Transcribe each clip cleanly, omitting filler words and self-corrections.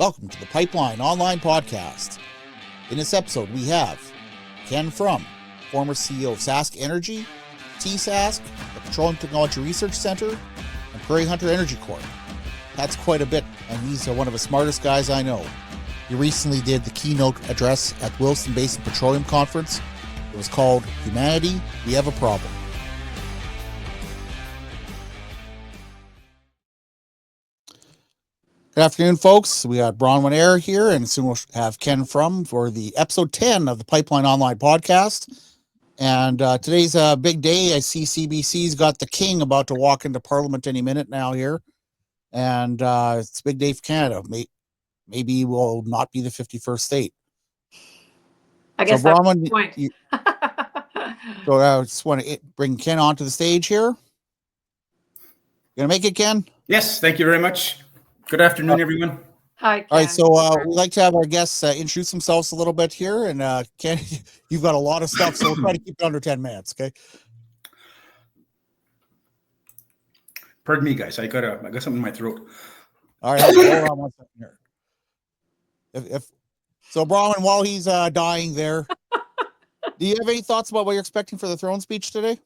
Welcome to the Pipeline Online Podcast. In this episode, we have Ken Frum, former CEO of SaskEnergy, TSASK, the Petroleum Technology Research Center, and Prairie Hunter Energy Corp. That's quite a bit, and he's one of the smartest guys I know. He recently did the keynote address at Williston Basin Petroleum Conference. It was called Humanity, We Have a Problem. Good afternoon, folks. We got Bronwyn Eyre here, and soon we'll have Ken Frum for the episode 10 of the Pipeline Online Podcast. And today's a big day. I see CBC's got the king about to walk into Parliament any minute now here. And it's a big day for Canada. Maybe we'll not be the 51st state. I guess so, that's Bronwyn, the point. So I just want to bring Ken onto the stage here. You gonna make it, Ken? Yes, thank you very much. Good afternoon, everyone. Hi, Ken. All right, so we'd like to have our guests introduce themselves a little bit here. And Ken, you've got a lot of stuff, so we'll try to keep it under 10 minutes, okay? Pardon me, guys. I got something in my throat. All right, hold on one second here. So, Bronwyn, while he's dying there, do you have any thoughts about what you're expecting for the throne speech today?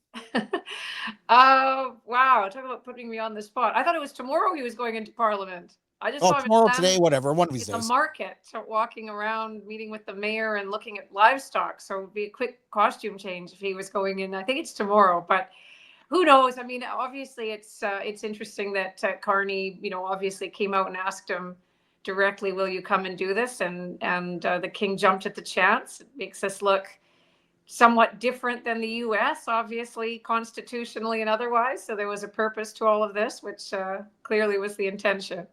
Wow. Talk about putting me on the spot. I thought it was tomorrow he was going into Parliament. I just saw him tomorrow, today, whatever, one of these in days. the market, walking around, meeting with the mayor and looking at livestock. So it'd be a quick costume change if he was going in. I think it's tomorrow, but who knows? I mean, obviously it's interesting that Carney, obviously came out and asked him directly, will you come and do this? And the king jumped at the chance. It makes us look somewhat different than the U.S., obviously, constitutionally and otherwise. So there was a purpose to all of this, which clearly was the intention.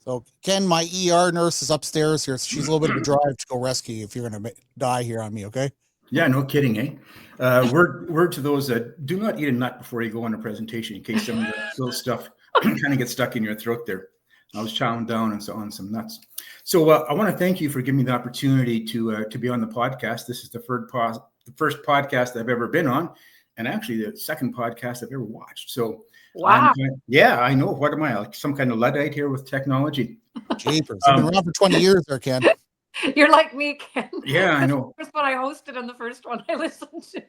So, Ken, my ER nurse is upstairs here. So she's a little bit of a drive to go rescue you if you're going to die here on me, okay? Yeah, no kidding, eh? Word to those that do not eat a nut before you go on a presentation in case some of the little stuff kind of gets stuck in your throat there. I was chowing down on some nuts. So I want to thank you for giving me the opportunity to be on the podcast. This is the first podcast I've ever been on, and actually the second podcast I've ever watched. So wow, yeah, I know. What am I, like some kind of Luddite here with technology? Jeepers, I've been around for 20 years there, Ken. You're like me, Ken. Yeah, I know. The first one I hosted and the first one I listened to.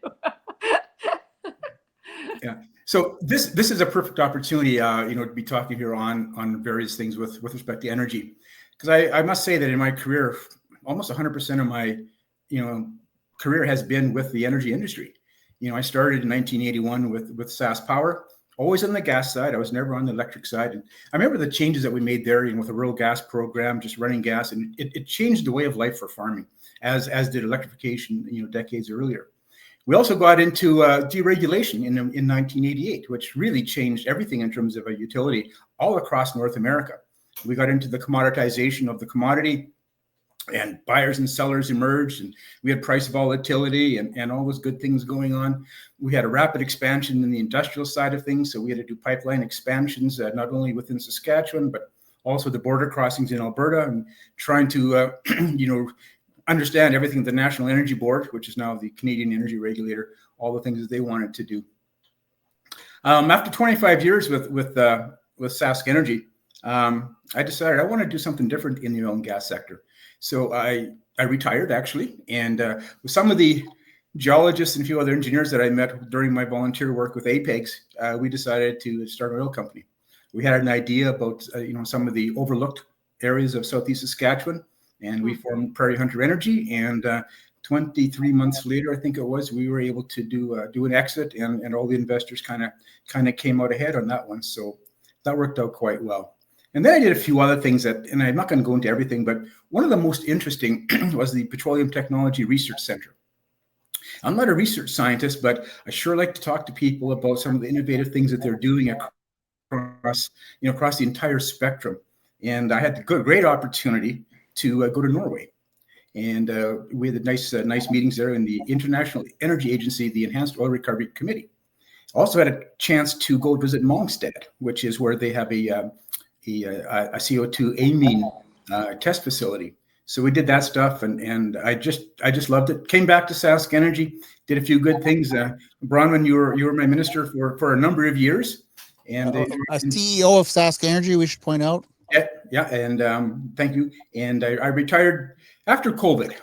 Yeah. So this is a perfect opportunity, to be talking here on various things with respect to energy, because I must say that in my career, almost 100% of my career has been with the energy industry. I started in 1981 with Sask Power, always on the gas side. I was never on the electric side, and I remember the changes that we made there, with a rural gas program, just running gas, and it changed the way of life for farming, as did electrification, decades earlier. We also got into deregulation in 1988, which really changed everything in terms of a utility all across North America. We got into the commoditization of the commodity, and buyers and sellers emerged, and we had price volatility and all those good things going on. We had a rapid expansion in the industrial side of things, so we had to do pipeline expansions, not only within Saskatchewan, but also the border crossings in Alberta, and trying to, understand everything the National Energy Board, which is now the Canadian Energy Regulator, all the things that they wanted to do. After 25 years with SaskEnergy, I decided I want to do something different in the oil and gas sector. So I retired, actually, and with some of the geologists and a few other engineers that I met during my volunteer work with APEX, we decided to start an oil company. We had an idea about some of the overlooked areas of Southeast Saskatchewan, and we formed Prairie Hunter Energy, and 23 months later, I think it was, we were able to do an exit, and all the investors kind of came out ahead on that one. So that worked out quite well. And then I did a few other things and I'm not going to go into everything, but one of the most interesting was the Petroleum Technology Research Center. I'm not a research scientist, but I sure like to talk to people about some of the innovative things that they're doing across the entire spectrum. And I had the great opportunity to go to Norway, and we had nice meetings there in the International Energy Agency, the Enhanced Oil Recovery Committee. Also had a chance to go visit Mongstad, which is where they have a CO2 amine test facility. So we did that stuff, and I just loved it. Came back to SaskEnergy, did a few good things. Bronwyn, you were my minister for a number of years, and CEO of SaskEnergy, we should point out. Yeah, and thank you. And I retired after COVID.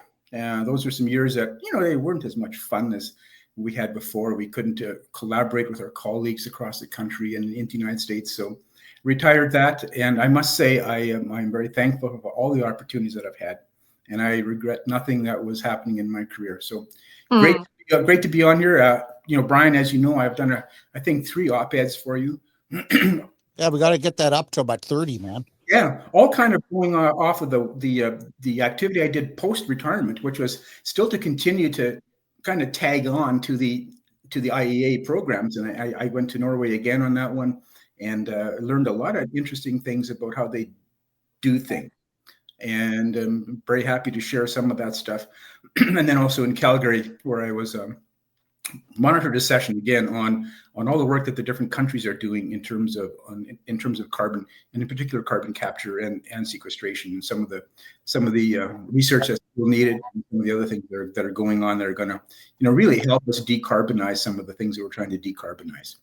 Those are some years that, they weren't as much fun as we had before. We couldn't collaborate with our colleagues across the country and in the United States. So retired that. And I must say, I'm very thankful for all the opportunities that I've had. And I regret nothing that was happening in my career. So great to be on here. Brian, as you know, I've done, I think 3 op-eds for you. Yeah, we got to get that up to about 30, man. Yeah, all kind of going off of the activity I did post-retirement, which was still to continue to kind of tag on to the IEA programs. And I went to Norway again on that one, and learned a lot of interesting things about how they do things. And I'm very happy to share some of that stuff. And then also in Calgary, where I was monitored a session again on all the work that the different countries are doing in terms of carbon, and in particular carbon capture and sequestration, and some of the research that's still needed, and some of the other things that are going on that are going to really help us decarbonize some of the things that we're trying to decarbonize.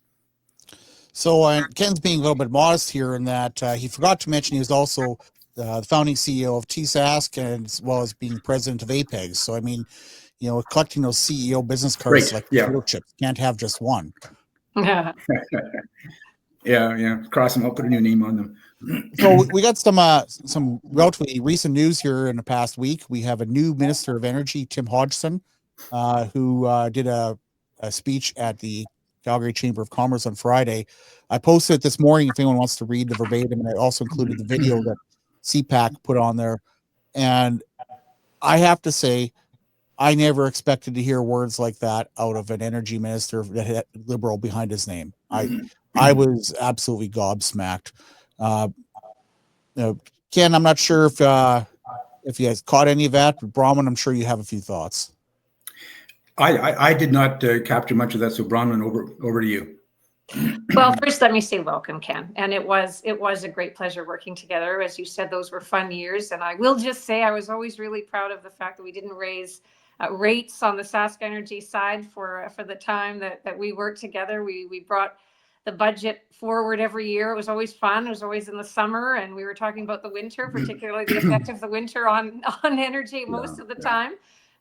So Ken's being a little bit modest here in that he forgot to mention he was also the founding CEO of TSASK, and as well as being president of APEG. So I mean, collecting those CEO business cards like potato chips, can't have just one. Yeah. Yeah. Cross them out, put a new name on them. So we got some relatively recent news here in the past week. We have a new Minister of Energy, Tim Hodgson, who did a speech at the Calgary Chamber of Commerce on Friday. I posted it this morning if anyone wants to read the verbatim, and I also included the video that CPAC put on there. And I have to say, I never expected to hear words like that out of an energy minister that had Liberal behind his name. I was absolutely gobsmacked. Ken, I'm not sure if you guys caught any of that, but Bronwyn, I'm sure you have a few thoughts. I did not capture much of that, so Bronwyn, over to you. Well, first, let me say welcome, Ken. And it was a great pleasure working together. As you said, those were fun years. And I will just say I was always really proud of the fact that we didn't raise rates on the SaskEnergy side for the time that we worked together. We brought the budget forward every year. It was always fun. It was always in the summer, and we were talking about the winter, particularly the effect of the winter on energy most of the time.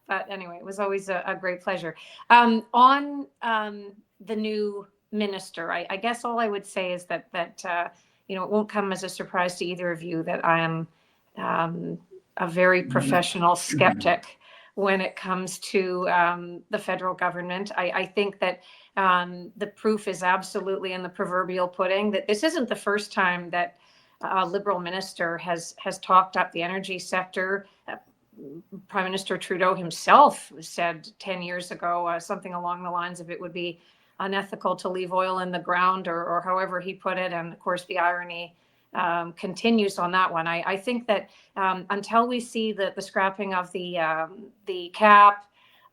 But anyway, it was always a great pleasure. On the new minister, I guess all I would say is that it won't come as a surprise to either of you that I am a very professional skeptic when it comes to the federal government. I think that the proof is absolutely in the proverbial pudding, that this isn't the first time that a Liberal minister has talked up the energy sector. Prime Minister Trudeau himself said 10 years ago something along the lines of it would be unethical to leave oil in the ground, or however he put it. And of course, the irony continues on that one. I think that until we see the scrapping of the cap,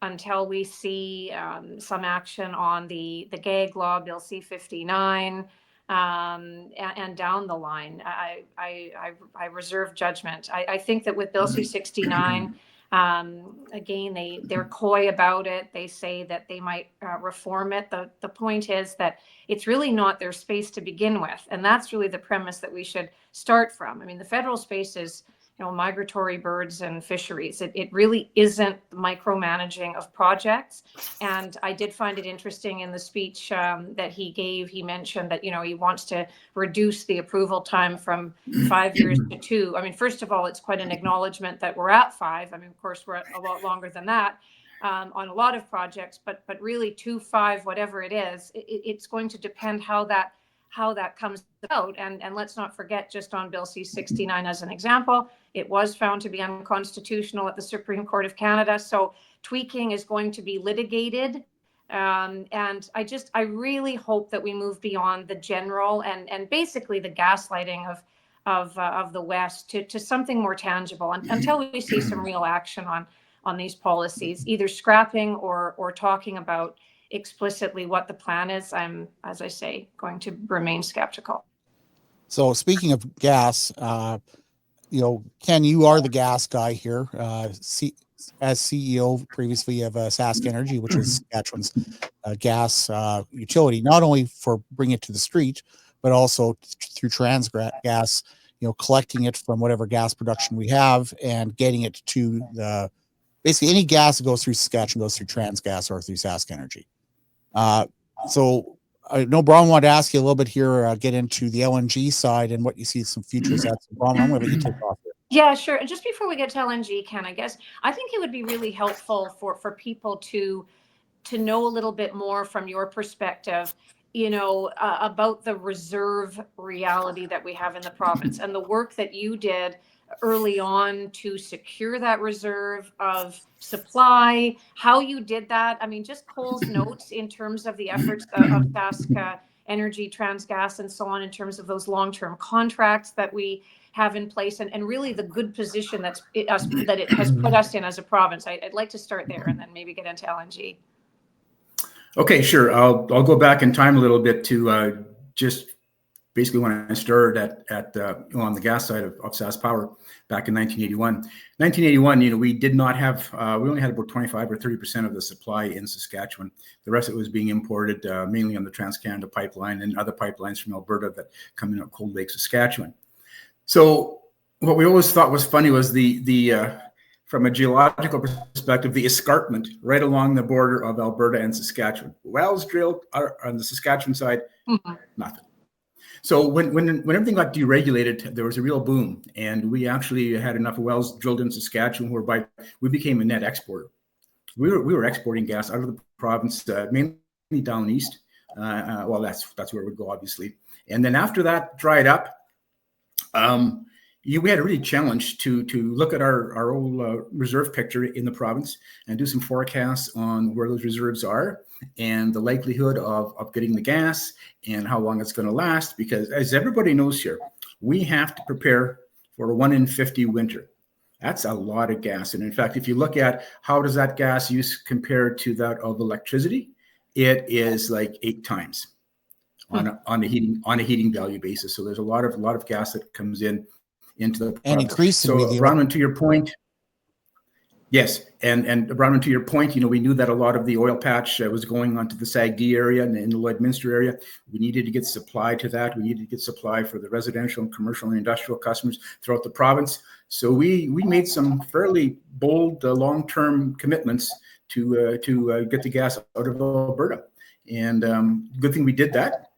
until we see some action on the gag law, Bill C-59, and down the line, I reserve judgment. I think that with Bill C-69, again, they're coy about it. They say that they might reform it. The point is that it's really not their space to begin with, and that's really the premise that we should start from. I mean, the federal space is migratory birds and fisheries. It really isn't micromanaging of projects. And I did find it interesting in the speech that he gave. He mentioned that he wants to reduce the approval time from 5 years to 2. I mean, first of all, it's quite an acknowledgement that we're at 5. I mean, of course, we're at a lot longer than that on a lot of projects, but really 2, 5, whatever it is, it's going to depend how that comes out. And let's not forget, just on Bill C-69 as an example, it was found to be unconstitutional at the Supreme Court of Canada. So tweaking is going to be litigated. And I really hope that we move beyond the general and basically the gaslighting of the West to something more tangible until we see some real action on these policies, either scrapping or talking about explicitly what the plan is. I'm, as I say, going to remain skeptical. So speaking of gas, Ken, you are the gas guy here, as CEO previously of SaskEnergy, which is Saskatchewan's gas utility, not only for bringing it to the street, but also through Transgas collecting it from whatever gas production we have and getting it to basically any gas that goes through Saskatchewan goes through TransGas or through SaskEnergy. So I know Brian wanted to ask you a little bit here, get into the LNG side and what you see some futures at. So Brian, I'm going to let you take off here. Yeah, sure. Just before we get to LNG, Ken, I think it would be really helpful for people to know a little bit more from your perspective, about the reserve reality that we have in the province and the work that you did early on to secure that reserve of supply, how you did that. I mean, just Cole's notes in terms of the efforts of SaskEnergy, TransGas, and so on, in terms of those long-term contracts that we have in place, and really the good position that it has put us in as a province. I'd like to start there and then maybe get into LNG. Okay, sure. I'll go back in time a little bit to just basically when I started on the gas side of Sask Power back in 1981. 1981, we did not have, we only had about 25 or 30% of the supply in Saskatchewan. The rest of it was being imported mainly on the Trans-Canada pipeline and other pipelines from Alberta that come in at Cold Lake, Saskatchewan. So what we always thought was funny was the from a geological perspective, the escarpment right along the border of Alberta and Saskatchewan. Wells drilled on the Saskatchewan side, nothing. So when everything got deregulated, there was a real boom, and we actually had enough wells drilled in Saskatchewan whereby we became a net exporter. We were exporting gas out of the province, mainly down east. Well, that's where it would go, obviously. And then after that dried up, we had a really challenge to look at our old reserve picture in the province and do some forecasts on where those reserves are and the likelihood of getting the gas and how long it's going to last. Because as everybody knows here, we have to prepare for a 1 in 50 winter. That's a lot of gas. And in fact, if you look at how does that gas use compared to that of electricity, it is like 8 times on a heating value basis. So there's a lot of gas that comes into the and increasingly. So Bronwyn, to your point, yes, and Bronwyn, to your point, we knew that a lot of the oil patch was going onto the SAGD area and in the Lloydminster area. We needed to get supply to that. We needed to get supply for the residential and commercial and industrial customers throughout the province. So we made some fairly bold long-term commitments to get the gas out of Alberta, and good thing we did that.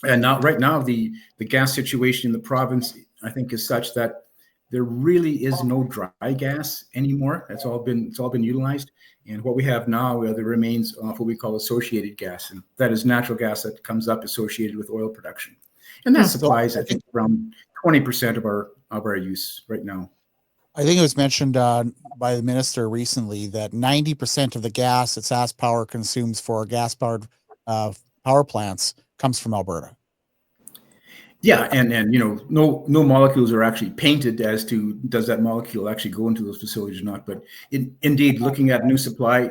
And now, right now, the gas situation in the province, I think, is such that there really is no dry gas anymore. It's all been utilized, and what we have now there remains what we call associated gas, and that is natural gas that comes up associated with oil production, and that supplies, I think, around 20% of our use right now. I think it was mentioned by the minister recently that 90% of the gas that Sask Power consumes for our gas-powered power plants comes from Alberta. Yeah, and no molecules are actually painted as to does that molecule actually go into those facilities or not. But indeed, looking at new supply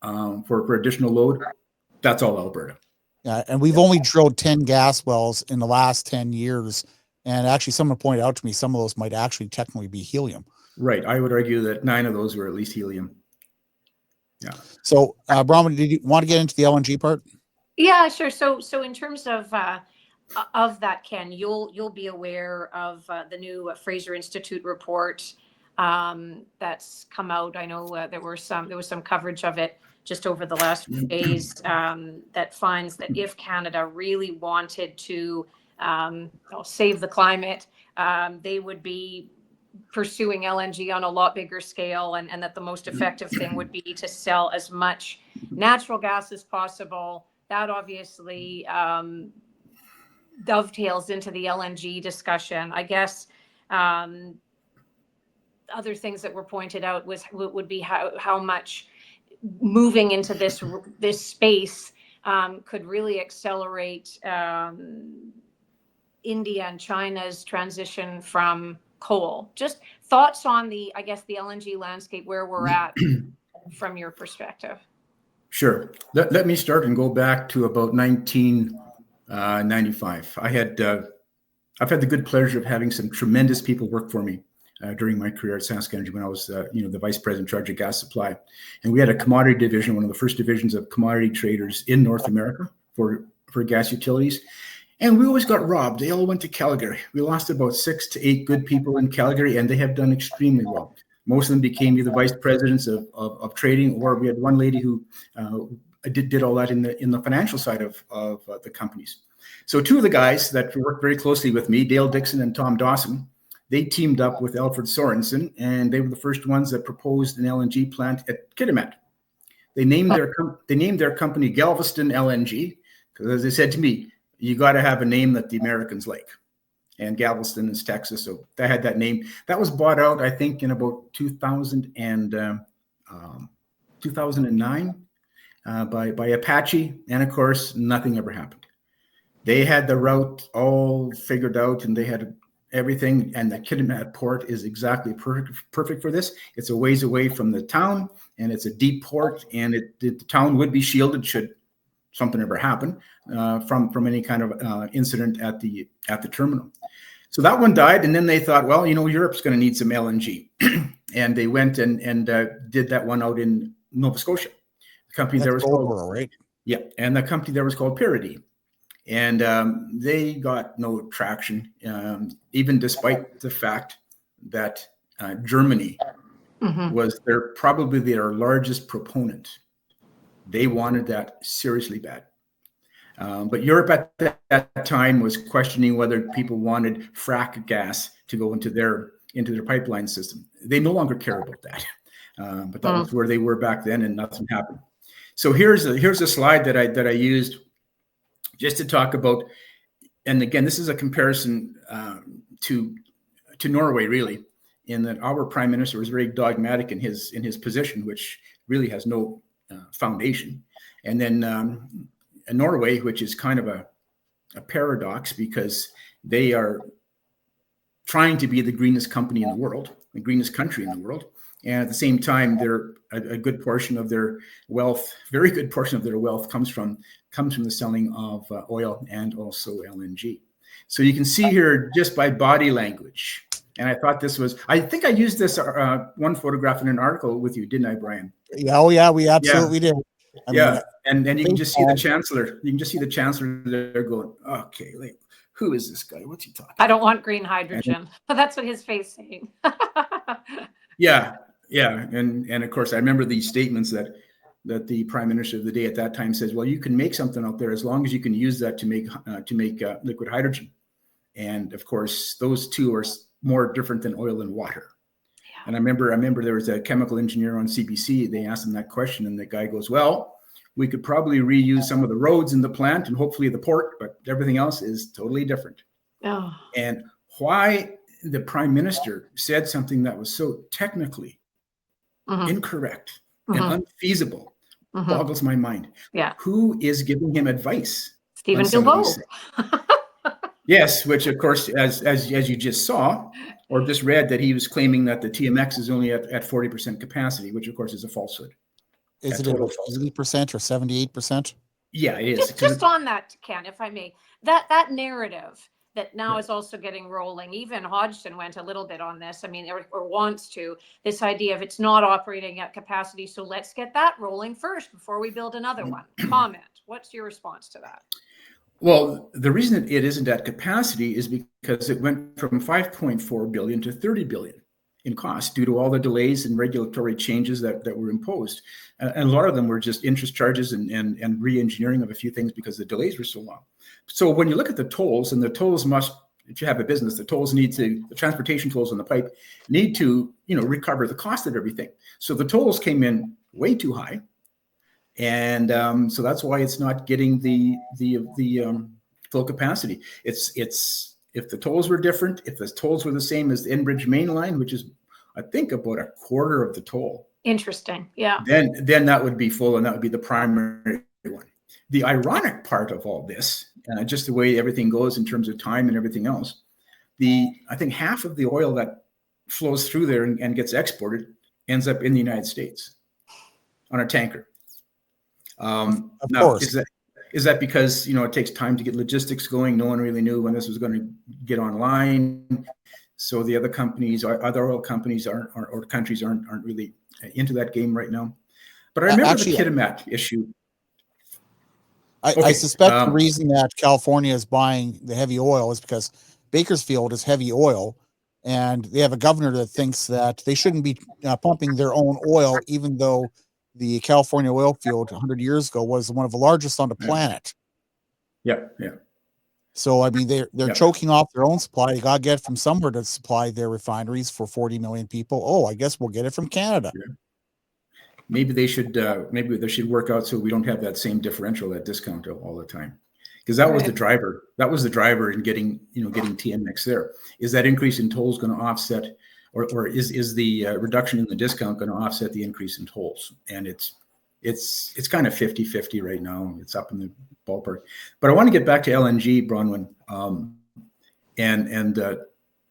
for additional load, that's all Alberta. Yeah, and we've only drilled 10 gas wells in the last 10 years. And actually, someone pointed out to me some of those might actually technically be helium. Right. I would argue that 9 of those were at least helium. Yeah. So, Bronwyn, did you want to get into the LNG part? Yeah, sure. So in terms of that, Ken, you'll be aware of the new Fraser Institute report that's come out. I know there was some coverage of it just over the last few days that finds that if Canada really wanted to save the climate, they would be pursuing LNG on a lot bigger scale, and that the most effective thing would be to sell as much natural gas as possible. That obviously dovetails into the LNG discussion. I guess other things that were pointed out would be how much moving into this space could really accelerate India and China's transition from coal. Just thoughts on the LNG landscape, where we're at from your perspective. Sure. Let me start and go back to about 1995. I've had the good pleasure of having some tremendous people work for me during my career at SaskEnergy when I was the vice president in charge of gas supply. And we had a commodity division, one of the first divisions of commodity traders in North America for gas utilities. And we always got robbed. They all went to Calgary. We lost about 6 to 8 good people in Calgary, and they have done extremely well. Most of them became either vice presidents of trading, or we had one lady who did all that in the financial side of the companies. So 2 of the guys that worked very closely with me, Dale Dixon and Tom Dawson, they teamed up with Alfred Sorensen, and they were the first ones that proposed an LNG plant at Kitimat. They named their company Galveston LNG because, as they said to me, you got to have a name that the Americans like. And Galveston is Texas, so they had that name. That was bought out, I think, in about 2009 by Apache, and of course, nothing ever happened. They had the route all figured out, and they had everything, and the Kitimat port is exactly perfect for this. It's a ways away from the town, and it's a deep port, and the town would be shielded should something ever happen from any kind of incident at the terminal. So that one died, and then they thought, well, Europe's going to need some LNG, and they went and did that one out in Nova Scotia. The company there was called, right? Yeah, and the company there was called Prairie. And they got no traction, even despite the fact that Germany was probably their largest proponent. They wanted that seriously bad. But Europe at that time was questioning whether people wanted frack gas to go into their pipeline system. They no longer care about that. But that was where they were back then, and nothing happened. So here's a slide that I used just to talk about, and again, this is a comparison to Norway, really, in that our prime minister was very dogmatic in his position, which really has no foundation. And then Norway, which is kind of a paradox because they are trying to be the greenest company in the world, the greenest country in the world. And at the same time, they're a good portion of their wealth, very good portion of their wealth comes from the selling of oil and also LNG. So you can see here just by body language. And I thought I think I used this one photograph in an article with you, didn't I, Brian? Yeah, oh yeah, we absolutely did. I mean, and you can just see the chancellor. You can just see the chancellor there going, okay, like, who is this guy? What's he talking I don't want green hydrogen. But that's what his face saying. Yeah. And of course, I remember these statements that the prime minister of the day at that time says, well, you can make something out there as long as you can use that to make liquid hydrogen. And of course, those two are more different than oil and water. Yeah. And I remember there was a chemical engineer on CBC. They asked him that question, and the guy goes, well, we could probably reuse some of the roads in the plant and hopefully the port, but everything else is totally different. Oh. And why the prime minister said something that was so technically incorrect and unfeasible boggles my mind. Yeah. Who is giving him advice? Stephen Guilbeault. Yes, which of course, as you just saw or just read, that he was claiming that the TMX is only at 40% capacity, which of course is a falsehood. Is it 80% or 78%? Yeah, it is. Just on that, Ken, if I may, that narrative that now is also getting rolling. Even Hodgson went a little bit on this. I mean, or wants to, this idea of it's not operating at capacity. So let's get that rolling first before we build another one. Comment. What's your response to that? Well, the reason that it isn't at capacity is because it went from 5.4 billion to 30 billion in cost due to all the delays and regulatory changes that were imposed. And a lot of them were just interest charges and re-engineering of a few things because the delays were so long. So when you look at the tolls, and the tolls must, if you have a business, the transportation tolls on the pipe need to, recover the cost of everything. So the tolls came in way too high. And so that's why it's not getting the full capacity. It's if the tolls were different, if the tolls were the same as the Enbridge main line, which is, I think, about a quarter of the toll. Interesting. Yeah. Then that would be full, and that would be the primary one. The ironic part of all this, just the way everything goes in terms of time and everything else, I think half of the oil that flows through there and gets exported ends up in the United States on a tanker. Of now, course. Is that because, it takes time to get logistics going? No one really knew when this was going to get online. So the other companies, other oil companies or countries aren't really into that game right now. But I remember the Kitimat issue. I suspect the reason that California is buying the heavy oil is because Bakersfield is heavy oil, and they have a governor that thinks that they shouldn't be pumping their own oil, even though the California oil field 100 years ago was one of the largest on the planet. Yeah. So, I mean, they're choking off their own supply. They got to get it from somewhere to supply their refineries for 40 million people. Oh, I guess we'll get it from Canada. Yeah. Maybe they should work out so we don't have that same differential, that discount all the time. Because that was the driver. That was the driver in getting TMX there. Is that increase in tolls going to offset, or is the reduction in the discount going to offset the increase in tolls? And it's kind of 50-50 right now. It's up in the ballpark. But I want to get back to LNG, Bronwyn, and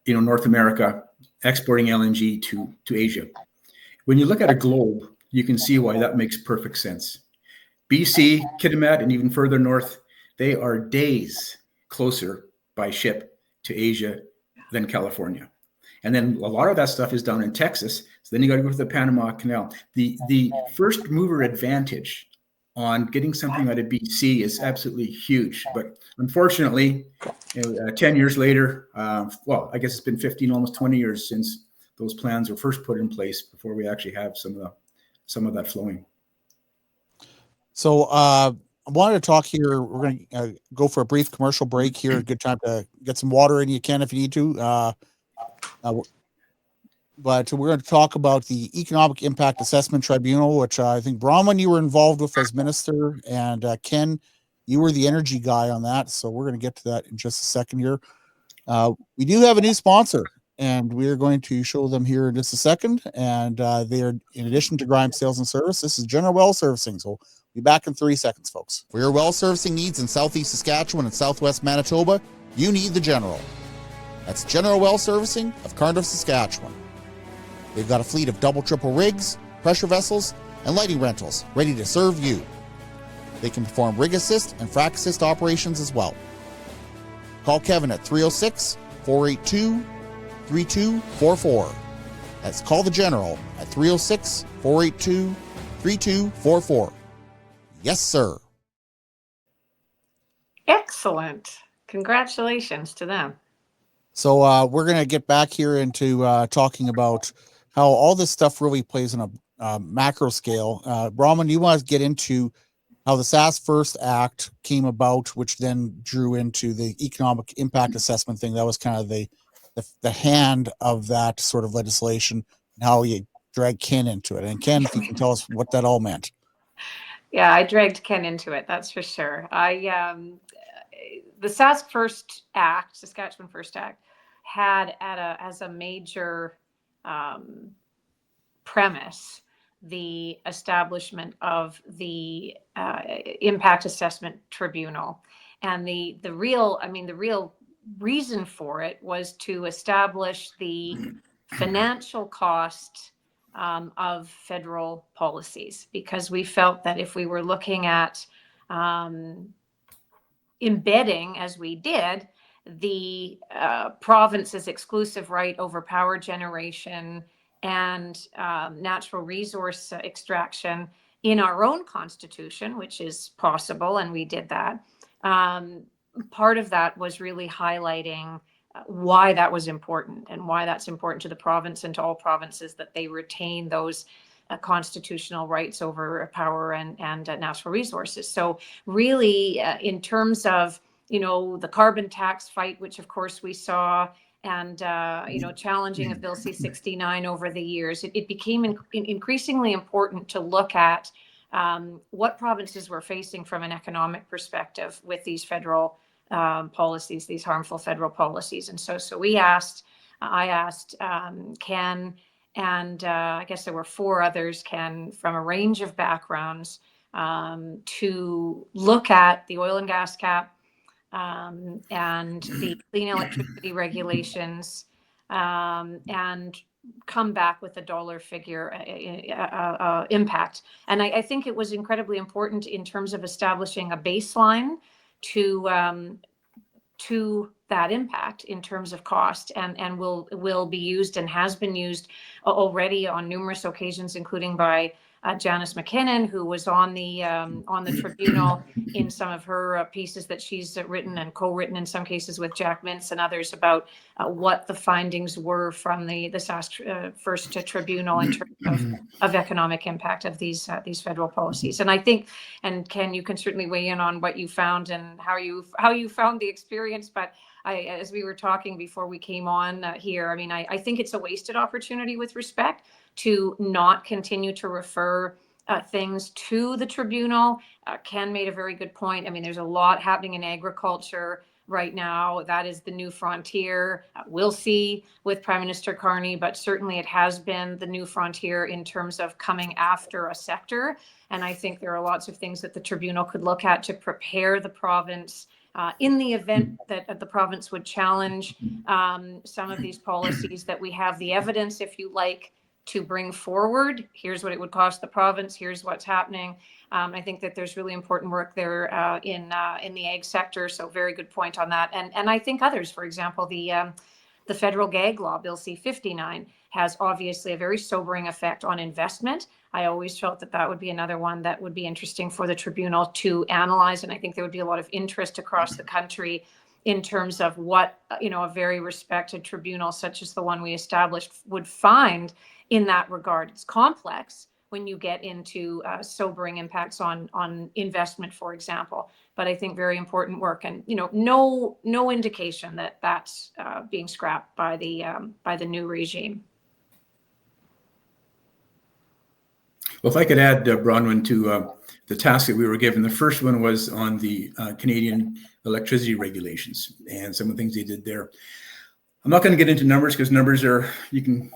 North America exporting LNG to Asia. When you look at a globe, you can see why that makes perfect sense. BC, Kitimat, and even further north, they are days closer by ship to Asia than California. And then a lot of that stuff is down in Texas. So then you got to go to the Panama Canal. The first mover advantage on getting something out of BC is absolutely huge. But unfortunately, 10 years later, well, I guess it's been 15, almost 20 years since those plans were first put in place before we actually have some of that flowing. So I wanted to talk here. We're going to go for a brief commercial break here. Good time to get some water in. You can if you need to. But we're going to talk about the Economic Impact Assessment Tribunal, which I think, Bronwyn, you were involved with as minister, and Ken, you were the energy guy on that. So we're going to get to that in just a second here. We do have a new sponsor, and we are going to show them here in just a second. And they are, in addition to Grimes Sales and Service, this is General Well Servicing. So we'll be back in 3 seconds, folks. For your well servicing needs in Southeast Saskatchewan and Southwest Manitoba, you need the General. That's General Well Servicing of Cardiff, Saskatchewan. They've got a fleet of double, triple rigs, pressure vessels, and lighting rentals ready to serve you. They can perform rig assist and frac assist operations as well. Call Kevin at 306-482-3244. That's call the General at 306-482-3244. Yes, sir. Excellent. Congratulations to them. So we're going to get back here into talking about how all this stuff really plays on a macro scale. Bronwyn, you want to get into how the SaskEnergy First Act came about, which then drew into the Economic Impact Assessment thing. That was kind of the hand of that sort of legislation, and how you drag Ken into it. And Ken, if you can tell us what that all meant. Yeah, I dragged Ken into it. That's for sure. The SaskEnergy First Act, Saskatchewan First Act, had as a major premise the establishment of the Impact Assessment Tribunal, and the real reason for it was to establish the financial cost of federal policies, because we felt that if we were looking at embedding, as we did, the province's exclusive right over power generation and natural resource extraction in our own constitution, which is possible, and we did that. Part of that was really highlighting why that was important, and why that's important to the province and to all provinces, that they retain those constitutional rights over power and natural resources. So really, in terms of, the carbon tax fight, which of course we saw, and challenging of Bill C-69 over the years, it became increasingly important to look at what provinces were facing from an economic perspective with these federal policies, these harmful federal policies. And so I asked Ken, and I guess there were 4 others, Ken, from a range of backgrounds, to look at the oil and gas cap, and the clean electricity regulations, and come back with a dollar figure impact. And I think it was incredibly important in terms of establishing a baseline to that impact in terms of cost, and will be used and has been used already on numerous occasions, including by Janice McKinnon, who was on the tribunal in some of her pieces that she's written and co-written in some cases with Jack Mintz and others about what the findings were from the SaskEnergy first tribunal in terms of economic impact of these federal policies. And I think, and Ken, you can certainly weigh in on what you found and how you found the experience. But as we were talking before we came on here, I mean, I think it's a wasted opportunity with respect to not continue to refer things to the tribunal. Ken made a very good point. I mean, there's a lot happening in agriculture right now. That is the new frontier. We'll see with Prime Minister Carney, but certainly it has been the new frontier in terms of coming after a sector. And I think there are lots of things that the tribunal could look at to prepare the province in the event that the province would challenge some of these policies, that we have the evidence, if you like, to bring forward. Here's what it would cost the province. Here's what's happening. I think that there's really important work there in the ag sector. So very good point on that. And I think others, for example, the federal gag law, Bill C-59, has obviously a very sobering effect on investment. I always felt that would be another one that would be interesting for the tribunal to analyze. And I think there would be a lot of interest across the country in terms of what, a very respected tribunal such as the one we established would find in that regard. It's complex when you get into sobering impacts on investment, for example. But I think very important work, and no indication that that's being scrapped by the new regime. Well, if I could add, Bronwyn, to the task that we were given, the first one was on the Canadian electricity regulations and some of the things they did there. I'm not going to get into numbers because numbers are, you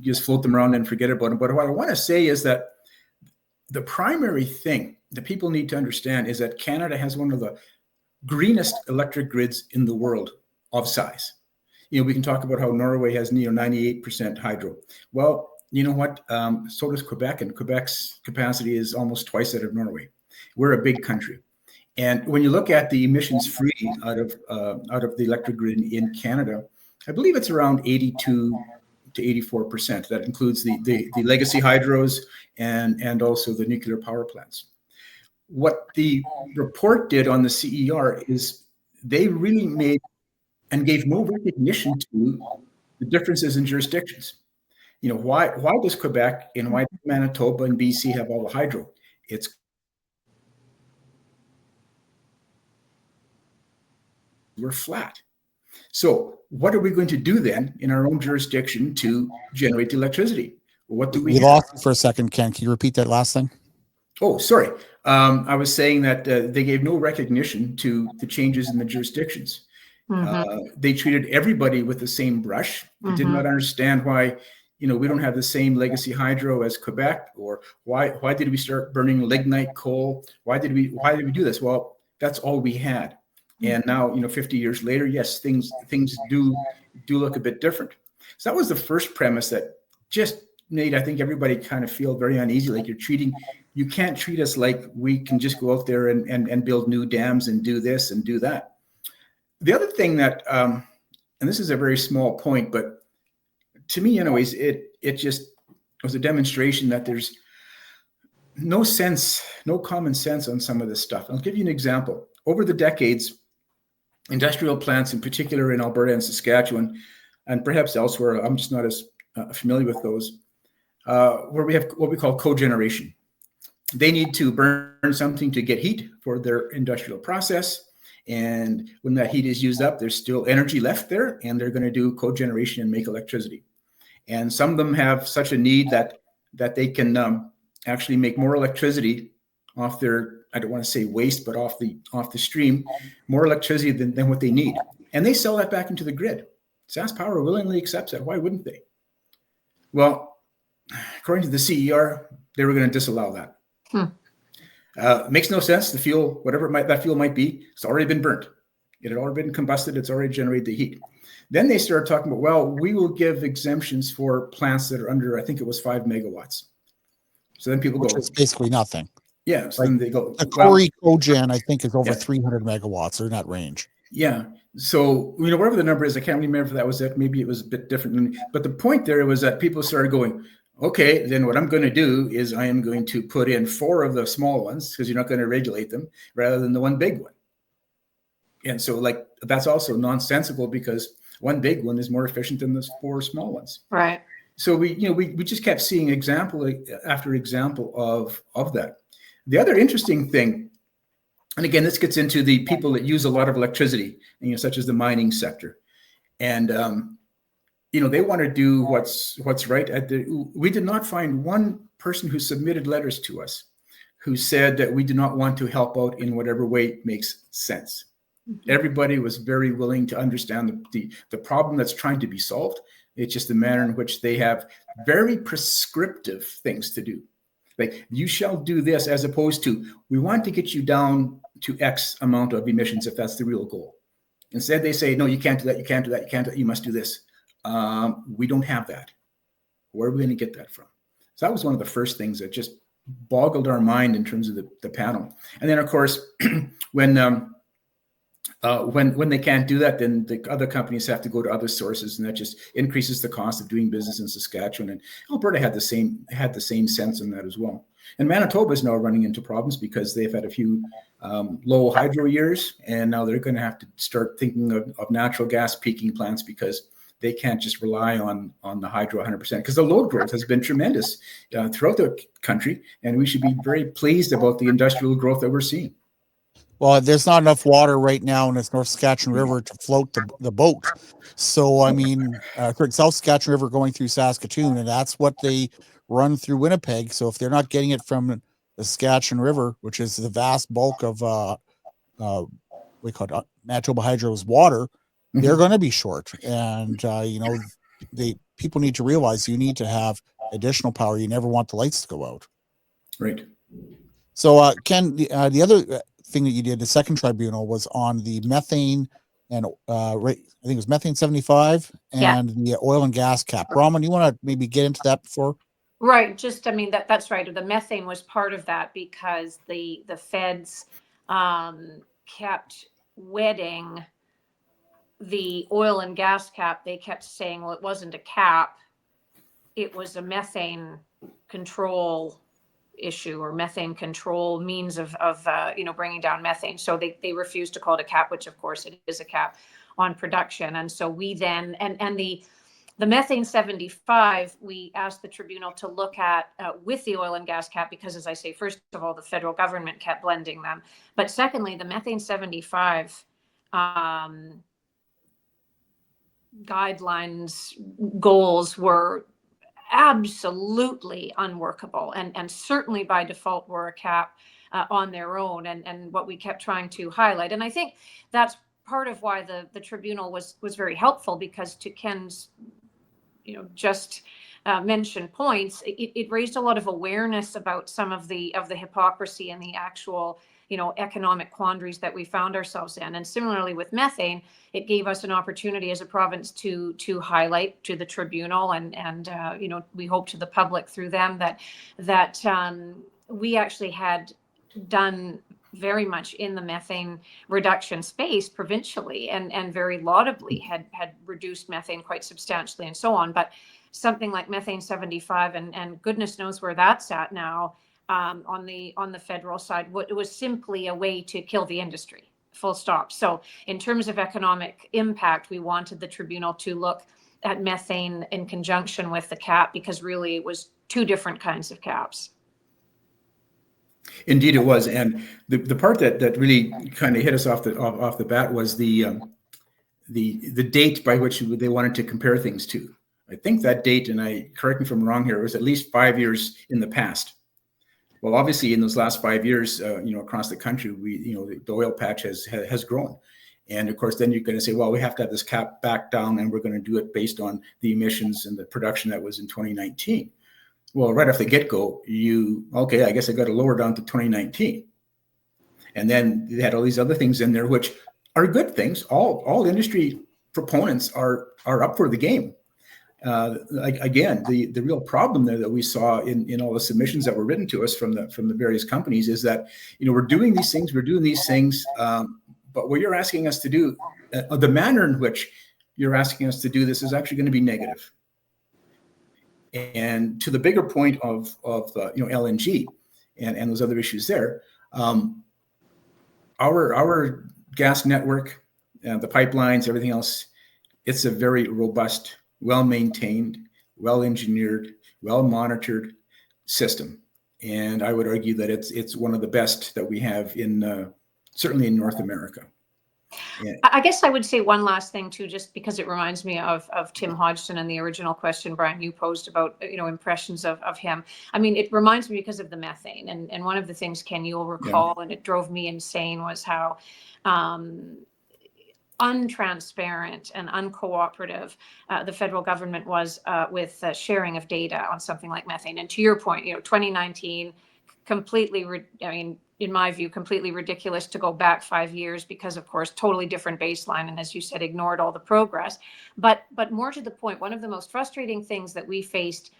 just float them around and forget about them. But what I want to say is that the primary thing that people need to understand is that Canada has one of the greenest electric grids in the world of size. We can talk about how Norway has 98% hydro. Well, you know what? So does Quebec, and Quebec's capacity is almost twice that of Norway. We're a big country. And when you look at the emissions free out of the electric grid in Canada, I believe it's around 82 to 84%. That includes the legacy hydros and also the nuclear power plants. What the report did on the CER is they really made and gave no recognition to the differences in jurisdictions. Why does Quebec and why does Manitoba and BC have all the hydro? We're flat. So what are we going to do then in our own jurisdiction to generate the electricity? What do we have? Lost you for a second, Ken. Can you repeat that last thing? Oh, sorry. I was saying that they gave no recognition to the changes in the jurisdictions. They treated everybody with the same brush. They did not understand why, we don't have the same legacy hydro as Quebec, or why did we start burning lignite coal? Why did we do this? Well, that's all we had. And now, 50 years later, yes, things do look a bit different. So that was the first premise that just made, I think, everybody kind of feel very uneasy. Like you can't treat us like we can just go out there and build new dams and do this and do that. The other thing that, and this is a very small point, but to me, anyways, it just was a demonstration that there's no common sense on some of this stuff. I'll give you an example. Over the decades, industrial plants, in particular in Alberta and Saskatchewan, and perhaps elsewhere, I'm just not as familiar with those, where we have what we call cogeneration. They need to burn something to get heat for their industrial process. And when that heat is used up, there's still energy left there, and they're going to do cogeneration and make electricity. And some of them have such a need that they can actually make more electricity off their, I don't want to say waste, but off the stream, more electricity than what they need. And they sell that back into the grid. SaskPower willingly accepts that. Why wouldn't they? Well, according to the CER, they were going to disallow that. Makes no sense. The fuel, whatever that fuel might be, it's already been burnt. It had already been combusted. It's already generated the heat. Then they started talking about, well, we will give exemptions for plants that are under, I think it was 5 megawatts. So then people Which go, is basically nothing. Yeah. So then they go, the Corey cogen, I think, is over 300 megawatts, or in that range. Yeah. So, whatever the number is, I can't remember if that was it. Maybe it was a bit different. But the point there was that people started going, Okay, then what I'm going to do is I am going to put in 4 of the small ones, because you're not going to regulate them, rather than the one big one. And so, like, that's also nonsensical, because one big one is more efficient than the 4 small ones. Right. So we just kept seeing example after example of that. The other interesting thing, and again, this gets into the people that use a lot of electricity, such as the mining sector, and they want to do what's right. We did not find one person who submitted letters to us who said that we do not want to help out in whatever way makes sense. Mm-hmm. Everybody was very willing to understand the problem that's trying to be solved. It's just the manner in which they have very prescriptive things to do. Like, you shall do this, as opposed to, we want to get you down to X amount of emissions if that's the real goal. Instead, they say, no, you can't do that, you can't do that, you can't do that, you must do this. We don't have that. Where are we going to get that from? So that was one of the first things that just boggled our mind in terms of the panel. And then, of course, when they can't do that, then the other companies have to go to other sources, and that just increases the cost of doing business in Saskatchewan. And Alberta had the same sense in that as well. And Manitoba is now running into problems because they've had a few low hydro years, and now they're going to have to start thinking of natural gas peaking plants, because they can't just rely on the hydro 100%, because the load growth has been tremendous throughout the country, and we should be very pleased about the industrial growth that we're seeing. Well, there's not enough water right now in this North Saskatchewan River to float the boat. So, I mean, South Saskatchewan River going through Saskatoon, and that's what they run through Winnipeg. So if they're not getting it from the Saskatchewan River, which is the vast bulk of we call it Manitoba Hydro's water, they're going to be short. And, people need to realize you need to have additional power. You never want the lights to go out. Right. So, Ken, the other thing that you did, the second tribunal, was on the methane and I think it was methane 75 and the oil and gas cap. Brahman, you want to maybe get into that before? Right. That's right. The methane was part of that, because the feds kept wetting the oil and gas cap. They kept saying, well, it wasn't a cap, it was a methane control issue, or methane control means of bringing down methane. So they refused to call it a cap, which of course it is a cap on production. And so we then, and the methane 75, we asked the tribunal to look at with the oil and gas cap, because, as I say, first of all, the federal government kept blending them. But secondly, the methane 75 guidelines, goals were absolutely unworkable, and certainly by default were a cap on their own, and what we kept trying to highlight. And I think that's part of why the tribunal was very helpful, because to Ken's just mentioned points, it raised a lot of awareness about some of the hypocrisy and the actual economic quandaries that we found ourselves in. And similarly with methane, it gave us an opportunity as a province to highlight to the tribunal and we hope to the public through them that we actually had done very much in the methane reduction space provincially, and very laudably had reduced methane quite substantially and so on. But something like methane 75, and goodness knows where that's at now, on the federal side, it was simply a way to kill the industry, full stop. So in terms of economic impact, we wanted the tribunal to look at methane in conjunction with the cap, because really it was two different kinds of caps. Indeed, it was. And the part that really kind of hit us off the bat was the date by which they wanted to compare things to. I think that date, and correct me if I'm wrong here, was at least 5 years in the past. Well, obviously, in those last 5 years, across the country, the oil patch has grown. And of course, then you're going to say, well, we have to have this cap back down, and we're going to do it based on the emissions and the production that was in 2019. Well, right off the get-go, I guess I got to lower down to 2019. And then they had all these other things in there, which are good things. All industry proponents are up for the game. Again, the real problem there that we saw in all the submissions that were written to us from the various companies is that, we're doing these things, but what you're asking us to do, the manner in which you're asking us to do this, is actually going to be negative. And to the bigger point of LNG and those other issues there, our gas network, the pipelines, everything else, it's a very robust, well-maintained, well-engineered, well-monitored system. And I would argue that it's one of the best that we have in certainly in North America. Yeah. I guess I would say one last thing too, just because it reminds me of Tim Hodgson and the original question, Brian, you posed about, impressions of him. I mean, it reminds me because of the methane. And one of the things, Ken, you'll recall, and it drove me insane, was how untransparent and uncooperative the federal government was with sharing of data on something like methane. And to your point, 2019, completely, in my view, completely ridiculous to go back 5 years because, of course, totally different baseline. And as you said, ignored all the progress. But more to the point, one of the most frustrating things that we faced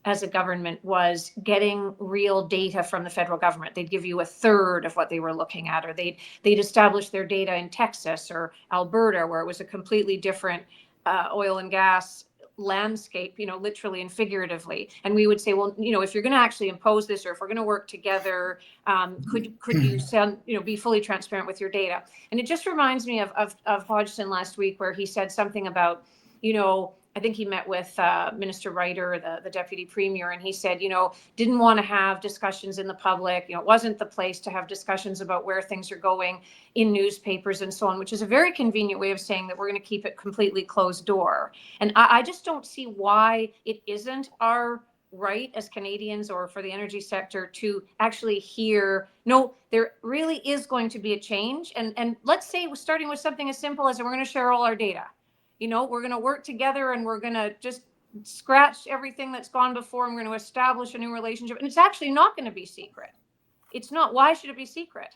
as a government was getting real data from the federal government. They'd give you a third of what they were looking at, or they'd establish their data in Texas or Alberta, where it was a completely different oil and gas landscape, literally and figuratively. And we would say, well, if you're going to actually impose this, or if we're going to work together, could you send, be fully transparent with your data? And it just reminds me of Hodgson last week, where he said something about, I think he met with Minister Ryder, the deputy premier, and he said, didn't want to have discussions in the public. It wasn't the place to have discussions about where things are going in newspapers and so on, which is a very convenient way of saying that we're going to keep it completely closed door. And I just don't see why it isn't our right as Canadians, or for the energy sector, to actually hear, no, there really is going to be a change. And let's say we're starting with something as simple as we're going to share all our data. We're going to work together, and we're going to just scratch everything that's gone before, and we're going to establish a new relationship. And it's actually not going to be secret. It's not. Why should it be secret?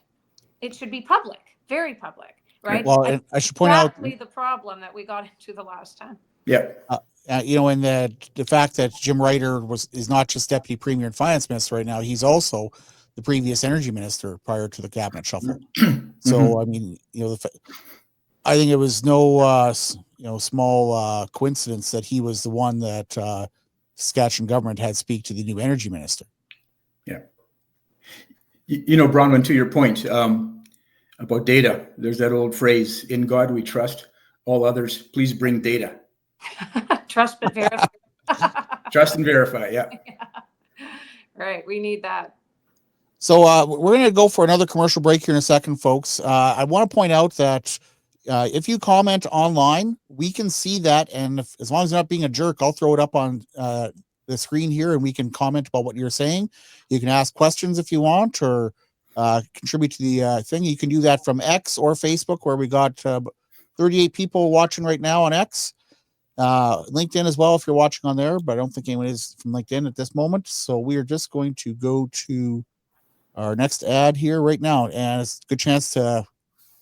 It should be public, very public, right? Well, and I should point out exactly the problem that we got into the last time. Yeah. And the fact that Jim Ryder is not just deputy premier and finance minister right now, he's also the previous energy minister prior to the cabinet shuffle. So, I mean, I think it was no, small coincidence that he was the one that Saskatchewan government had speak to the new energy minister. Yeah. Bronwyn, to your point about data, there's that old phrase, in God we trust, all others, please bring data. Trust but verify. Trust and verify, yeah. Right, we need that. So we're going to go for another commercial break here in a second, folks. I want to point out that if you comment online, we can see that, and as long as you're not being a jerk, I'll throw it up on the screen here, and we can comment about what you're saying. You can ask questions if you want, or contribute to the thing. You can do that from X or Facebook, where we got 38 people watching right now on X. LinkedIn as well, if you're watching on there, but I don't think anyone is from LinkedIn at this moment. So we are just going to go to our next ad here right now, and it's a good chance to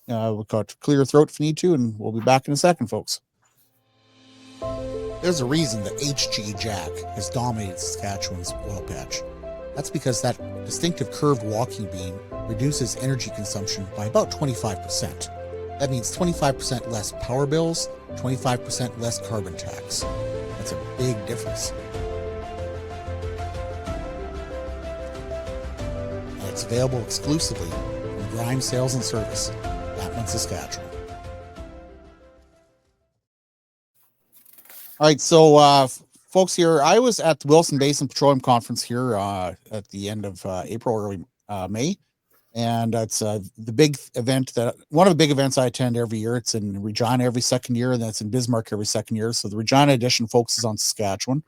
we've got clear your throat if you need to, and we'll be back in a second, folks. There's a reason that HG Jack has dominated Saskatchewan's oil patch. That's because that distinctive curved walking beam reduces energy consumption by about 25%. That means 25% less power bills, 25% less carbon tax. That's a big difference. And it's available exclusively from Grimes Sales and Service, Batman, Saskatchewan. All right, so folks, here I was at the Williston Basin Petroleum Conference here at the end of April, early May, and it's the big event, one of the big events I attend every year. It's in Regina every second year, and that's in Bismarck every second year. So the Regina edition focuses on Saskatchewan,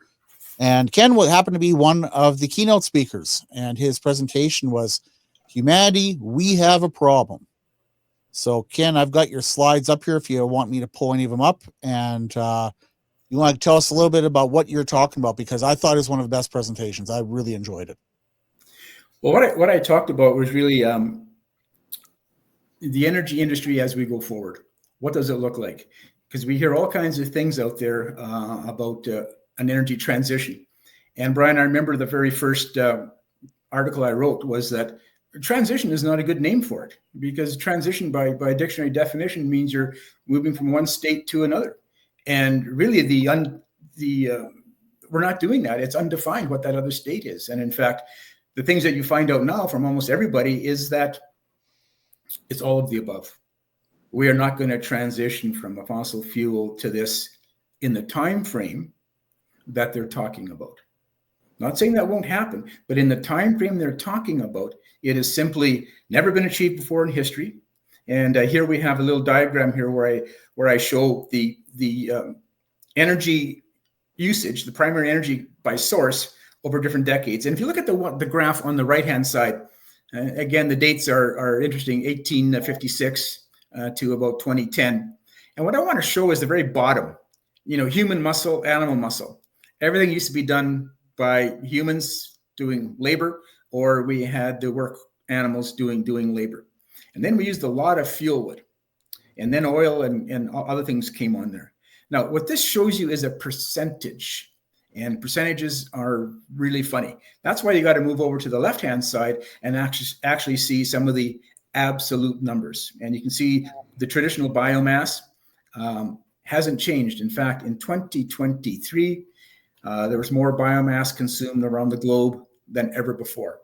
and Ken happened to be one of the keynote speakers, and his presentation was "Humanity, We Have a Problem." So Ken, I've got your slides up here if you want me to pull any of them up, and you want to tell us a little bit about what you're talking about, because I thought it was one of the best presentations. I really enjoyed it. Well, what I talked about was really the energy industry as we go forward. What does it look like? Because we hear all kinds of things out there about an energy transition. And Brian, I remember the very first article I wrote was that transition is not a good name for it, because transition by dictionary definition means you're moving from one state to another. And really we're not doing that. It's undefined what that other state is. And in fact, the things that you find out now from almost everybody is that it's all of the above. We are not going to transition from a fossil fuel to this in the time frame that they're talking about. Not saying that won't happen, but in the time frame they're talking about, it has simply never been achieved before in history. And here we have a little diagram here where I show the energy usage, the primary energy by source over different decades. And if you look at the graph on the right-hand side, again, the dates are interesting, 1856 to about 2010. And what I want to show is the very bottom, human muscle, animal muscle. Everything used to be done by humans doing labor, or we had the work animals doing labor. And then we used a lot of fuel wood, and then oil and other things came on there. Now, what this shows you is a percentage, and percentages are really funny. That's why you got to move over to the left-hand side and actually see some of the absolute numbers. And you can see the traditional biomass hasn't changed. In fact, in 2023, there was more biomass consumed around the globe than ever before.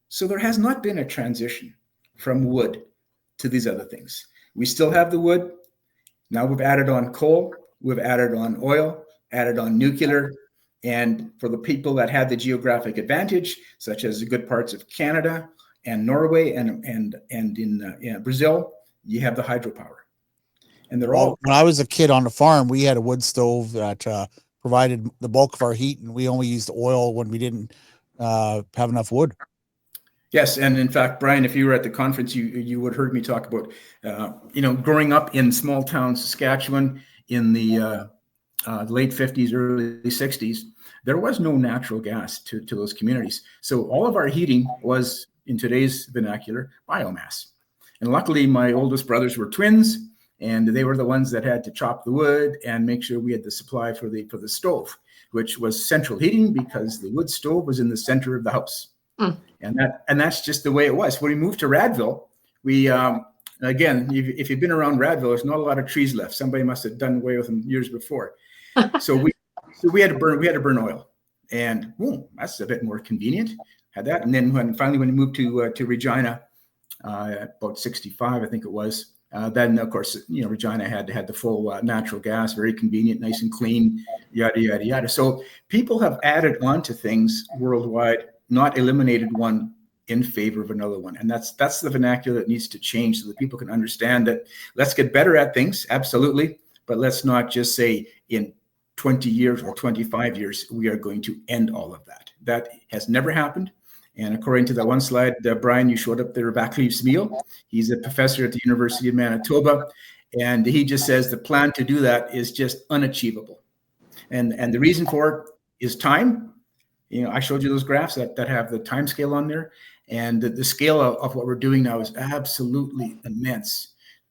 So there has not been a transition from wood to these other things. We still have the wood. Now we've added on coal, we've added on oil, added on nuclear. And for the people that had the geographic advantage, such as the good parts of Canada and Norway and in Brazil, you have the hydropower. And they're all. When I was a kid on the farm, we had a wood stove that provided the bulk of our heat, and we only used oil when we didn't have enough wood. Yes, and in fact, Brian, if you were at the conference, you would have heard me talk about, growing up in small town Saskatchewan in the late 50s, early 60s, there was no natural gas to those communities. So all of our heating was, in today's vernacular, biomass. And luckily, my oldest brothers were twins, and they were the ones that had to chop the wood and make sure we had the supply for the stove, which was central heating because the wood stove was in the center of the house. And that's just the way it was. When we moved to Radville, we again, if you've been around Radville, there's not a lot of trees left. Somebody must have done away with them years before. So we had to burn oil, and boom, that's a bit more convenient. Had that, and then when we moved to Regina, about 65, I think it was. Then of course, Regina had the full natural gas, very convenient, nice and clean, yada yada yada. So people have added on to things worldwide, not eliminated one in favor of another one. And that's the vernacular that needs to change so that people can understand that let's get better at things, absolutely, but let's not just say in 20 years or 25 years, we are going to end all of that. That has never happened. And according to that one slide, Brian, you showed up there, Vaclav Smil. He's a professor at the University of Manitoba. And he just says the plan to do that is just unachievable. And the reason for it is time. I showed you those graphs that have the time scale on there, and the scale of what we're doing now is absolutely immense.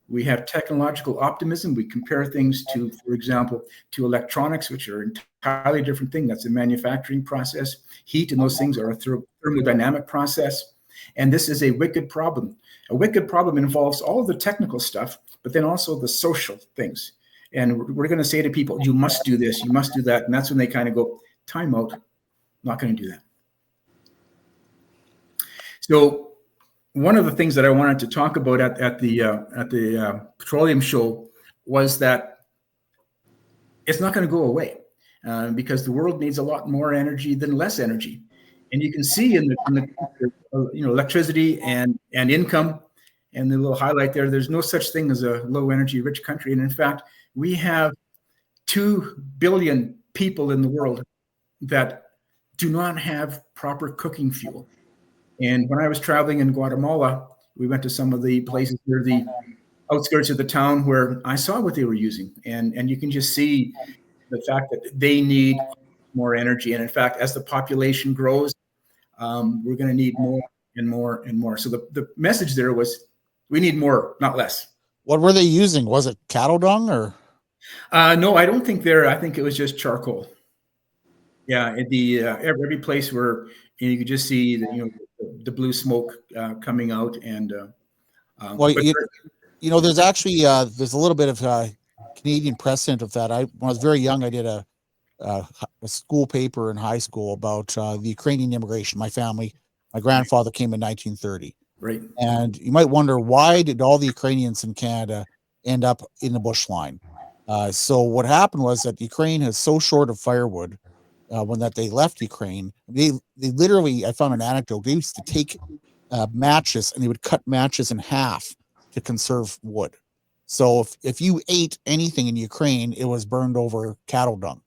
We have technological optimism. We compare things to, for example, to electronics, which are an entirely different thing. That's a manufacturing process. Heat and those things are a thermodynamic process. And this is a wicked problem. A wicked problem involves all of the technical stuff, but then also the social things. And we're going to say to people, you must do this, you must do that. And that's when they kind of go, time out. Not going to do that. So one of the things that I wanted to talk about at the petroleum show was that it's not going to go away because the world needs a lot more energy than less energy. And you can see in the electricity and income, and the little highlight there's no such thing as a low energy rich country. And in fact, we have 2 billion people in the world that do not have proper cooking fuel. And when I was traveling in Guatemala, we went to some of the places near the outskirts of the town where I saw what they were using. And you can just see the fact that they need more energy. And in fact, as the population grows, we're going to need more and more and more. So the message there was, we need more, not less. What were they using? Was it cattle dung or? No, I don't think I think it was just charcoal. Yeah, every place where you could just see the blue smoke coming out, and there's actually there's a little bit of Canadian precedent of that. When I was very young, I did a a school paper in high school about the Ukrainian immigration. My grandfather came in 1930. Right. And you might wonder, why did all the Ukrainians in Canada end up in the bushline? So what happened was that Ukraine is so short of firewood when that they left Ukraine. They literally, I found an anecdote, they used to take matches and they would cut matches in half to conserve wood. So if you ate anything in Ukraine, it was burned over cattle dung.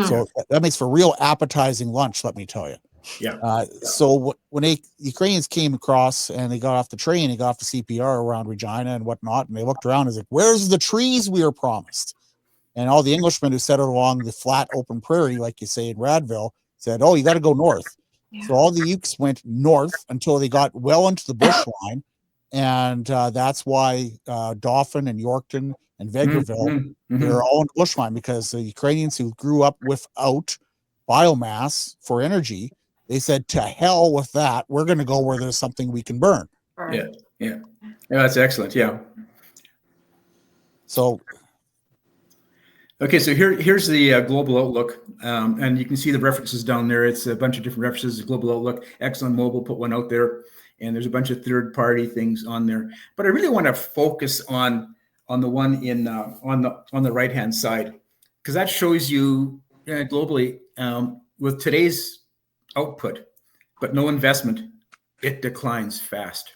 So that makes for real appetizing lunch, let me tell you. Yeah. So when the Ukrainians came across and they got off the train, they got off the CPR around Regina and whatnot, and they looked around and was like, where's the trees we were promised? And all the Englishmen who settled along the flat open prairie, like you say in Radville, said, oh, you got to go north. Yeah. So all the Ukes went north until they got well into the bush line. And that's why Dauphin and Yorkton and Vegreville, they're all in the bush line, because the Ukrainians who grew up without biomass for energy, they said, to hell with that. We're going to go where there's something we can burn. Yeah, that's excellent. Yeah. So, okay, so here's the global outlook, and you can see the references down there. It's a bunch of different references. The global outlook, ExxonMobil put one out there, and there's a bunch of third-party things on there. But I really want to focus on the one in on the right-hand side, because that shows you globally with today's output, but no investment, it declines fast.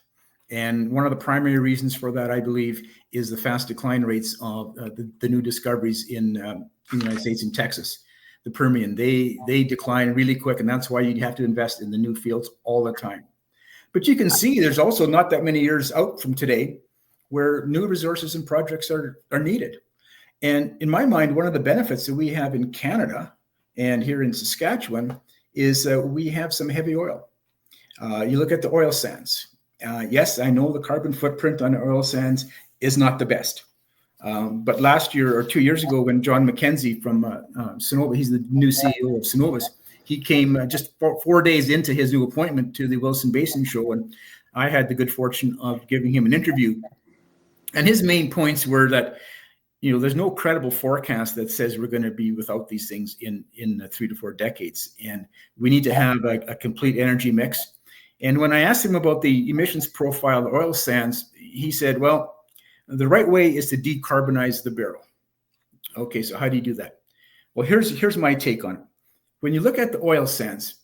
And one of the primary reasons for that, I believe, is the fast decline rates of the new discoveries in the United States and Texas, the Permian. They decline really quick, and that's why you have to invest in the new fields all the time. But you can see there's also not that many years out from today where new resources and projects are needed. And in my mind, one of the benefits that we have in Canada and here in Saskatchewan is we have some heavy oil. You look at the oil sands. Yes, I know the carbon footprint on the oil sands is not the best. But last year or 2 years ago, when John McKenzie from Sonova, he's the new CEO of Cenovus, he came just 4 days into his new appointment to the Williston Basin show, and I had the good fortune of giving him an interview. And his main points were that, there's no credible forecast that says we're going to be without these things in 3 to 4 decades. And we need to have a complete energy mix. And when I asked him about the emissions profile of the oil sands, he said, well, the right way is to decarbonize the barrel. Okay, so how do you do that? Well, here's my take on it. When you look at the oil sands,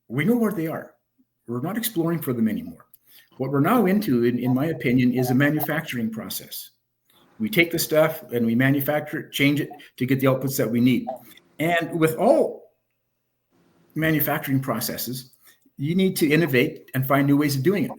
we know where they are. We're not exploring for them anymore. What we're now into, in my opinion, is a manufacturing process. We take the stuff and we manufacture it, change it to get the outputs that we need. And with all manufacturing processes, you need to innovate and find new ways of doing it.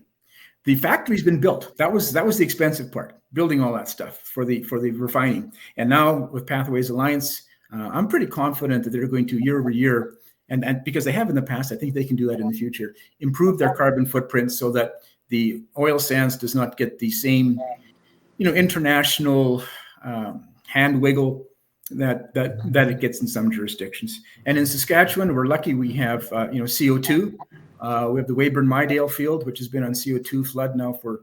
The factory's been built. That was the expensive part, building all that stuff for the refining. And now with Pathways Alliance, I'm pretty confident that they're going to year over year, and because they have in the past, I think they can do that in the future, improve their carbon footprint so that the oil sands does not get the same international hand wiggle that it gets in some jurisdictions. And in Saskatchewan, we're lucky we have CO2. We have the Weyburn-Mydale field, which has been on CO2 flood now for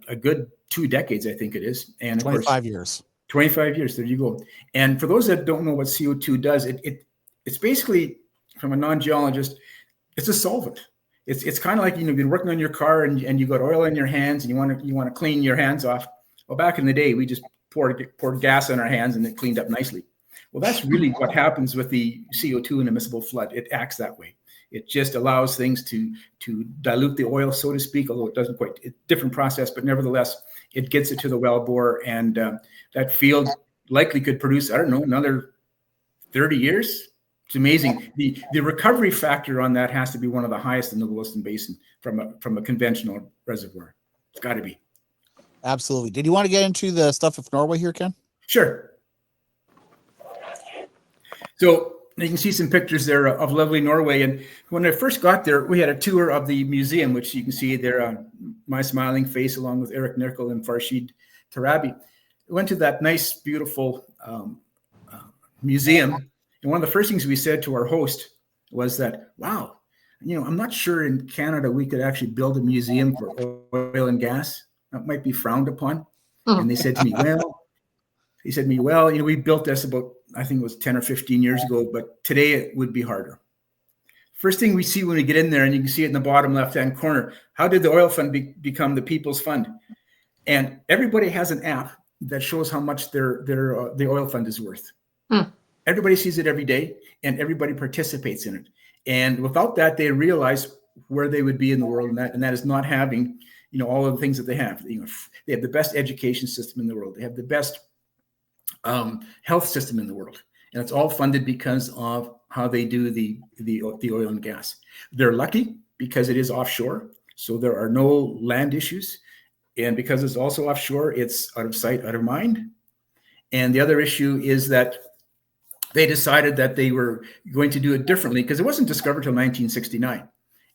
a good 2 decades, I think it is. And 25 years. 25 years, there you go. And for those that don't know what CO2 does, it's basically, from a non-geologist, it's a solvent. It's kind of like, you've been working on your car and you got oil in your hands and you want to clean your hands off. Well, back in the day, we just poured gas on our hands and it cleaned up nicely. Well, that's really what happens with the CO2 in immiscible flood. It acts that way. It just allows things to dilute the oil, so to speak, although it doesn't quite. It's a different process, but nevertheless, it gets it to the wellbore, and that field likely could produce, I don't know, another 30 years. It's amazing. The recovery factor on that has to be one of the highest in the Williston Basin from a conventional reservoir. It's got to be. Absolutely. Did you want to get into the stuff of Norway here, Ken? Sure. So you can see some pictures there of lovely Norway. And when I first got there, we had a tour of the museum, which you can see there on my smiling face, along with Eric Nirkel and Farshid Tarabi. We went to that nice, beautiful museum. And one of the first things we said to our host was that, wow, I'm not sure in Canada we could actually build a museum for oil and gas. That might be frowned upon. And they said to me, well, we built this about I think it was 10 or 15 years ago, but today it would be harder. First thing we see when we get in there, and you can see it in the bottom left-hand corner, how did the oil fund become the people's fund? And everybody has an app that shows how much the oil fund is worth. Everybody sees it every day, and everybody participates in it. And without that, they realize where they would be in the world, and that is not having, all of the things that they have. They have the best education system in the world. They have the best health system in the world, and it's all funded because of how they do the oil and gas. They're lucky because it is offshore, so there are no land issues, and because it's also offshore, it's out of sight, out of mind. And the other issue is that they decided that they were going to do it differently because it wasn't discovered till 1969.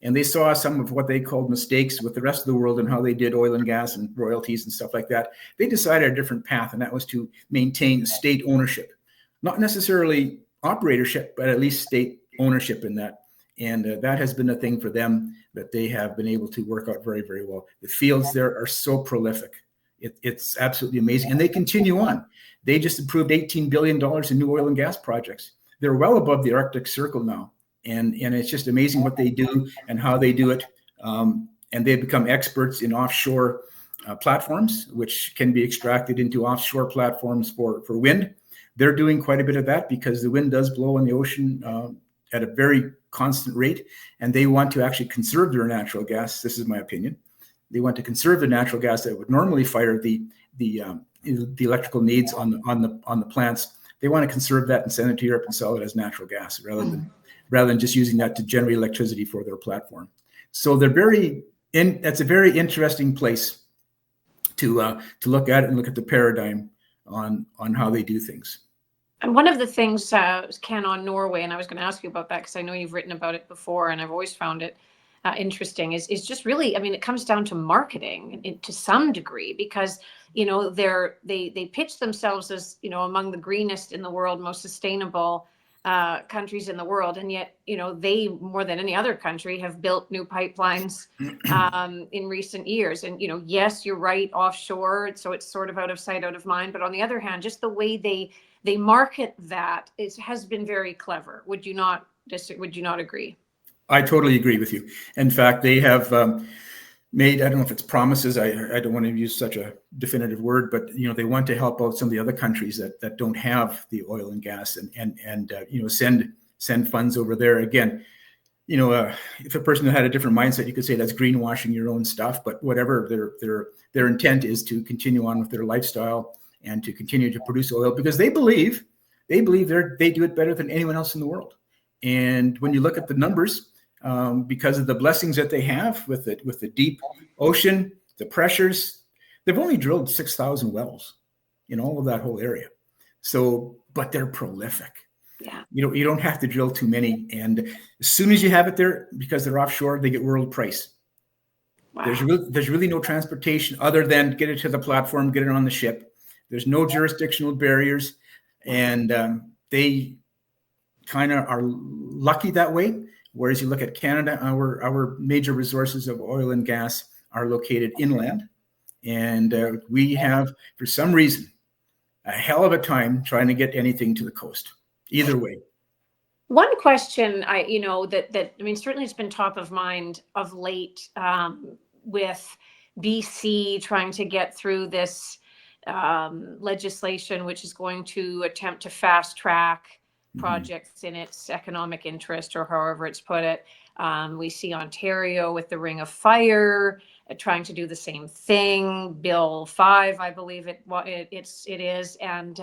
And they saw some of what they called mistakes with the rest of the world and how they did oil and gas and royalties and stuff like that. They decided a different path, and that was to maintain state ownership. Not necessarily operatorship, but at least state ownership in that. And that has been a thing for them that they have been able to work out very, very well. The fields there are so prolific. It's absolutely amazing. And they continue on. They just approved $18 billion in new oil and gas projects. They're well above the Arctic Circle now. And it's just amazing what they do and how they do it. And they've become experts in offshore platforms, which can be extracted into offshore platforms for wind. They're doing quite a bit of that because the wind does blow in the ocean at a very constant rate. And they want to actually conserve their natural gas. This is my opinion. They want to conserve the natural gas that would normally fire the electrical needs on the plants. They want to conserve that and send it to Europe and sell it as natural gas rather than just using that to generate electricity for their platform. So that's a very interesting place to look at it and look at the paradigm on how they do things. And one of the things, Ken, on Norway, and I was going to ask you about that because I know you've written about it before, and I've always found it interesting, is just really, it comes down to marketing to some degree, because they pitch themselves as among the greenest in the world, most sustainable countries in the world, and yet they, more than any other country, have built new pipelines in recent years. And yes, you're right, offshore, so it's sort of out of sight, out of mind. But on the other hand, just the way they market that has been very clever. Would you not agree? I totally agree with you. In fact, they have made, I don't know if it's promises, I don't want to use such a definitive word, but they want to help out some of the other countries that don't have the oil and gas and send funds over there. Again, if a person had a different mindset, you could say that's greenwashing your own stuff, but whatever their intent is to continue on with their lifestyle and to continue to produce oil because they believe they do it better than anyone else in the world. And when you look at the numbers, because of the blessings that they have with the deep ocean, the pressures, they've only drilled 6,000 wells in all of that whole area. So, but they're prolific. Yeah. You don't have to drill too many. And as soon as you have it there, because they're offshore, they get world price. Wow. There's really no transportation other than get it to the platform, get it on the ship. There's no jurisdictional barriers. And they kind of are lucky that way. Whereas you look at Canada, our major resources of oil and gas are located inland. And we have, for some reason, a hell of a time trying to get anything to the coast, either way. One question certainly it's been top of mind of late with BC trying to get through this legislation, which is going to attempt to fast track projects in its economic interest, or however it's put it. We see Ontario with the Ring of Fire trying to do the same thing. Bill 5, I believe it is, and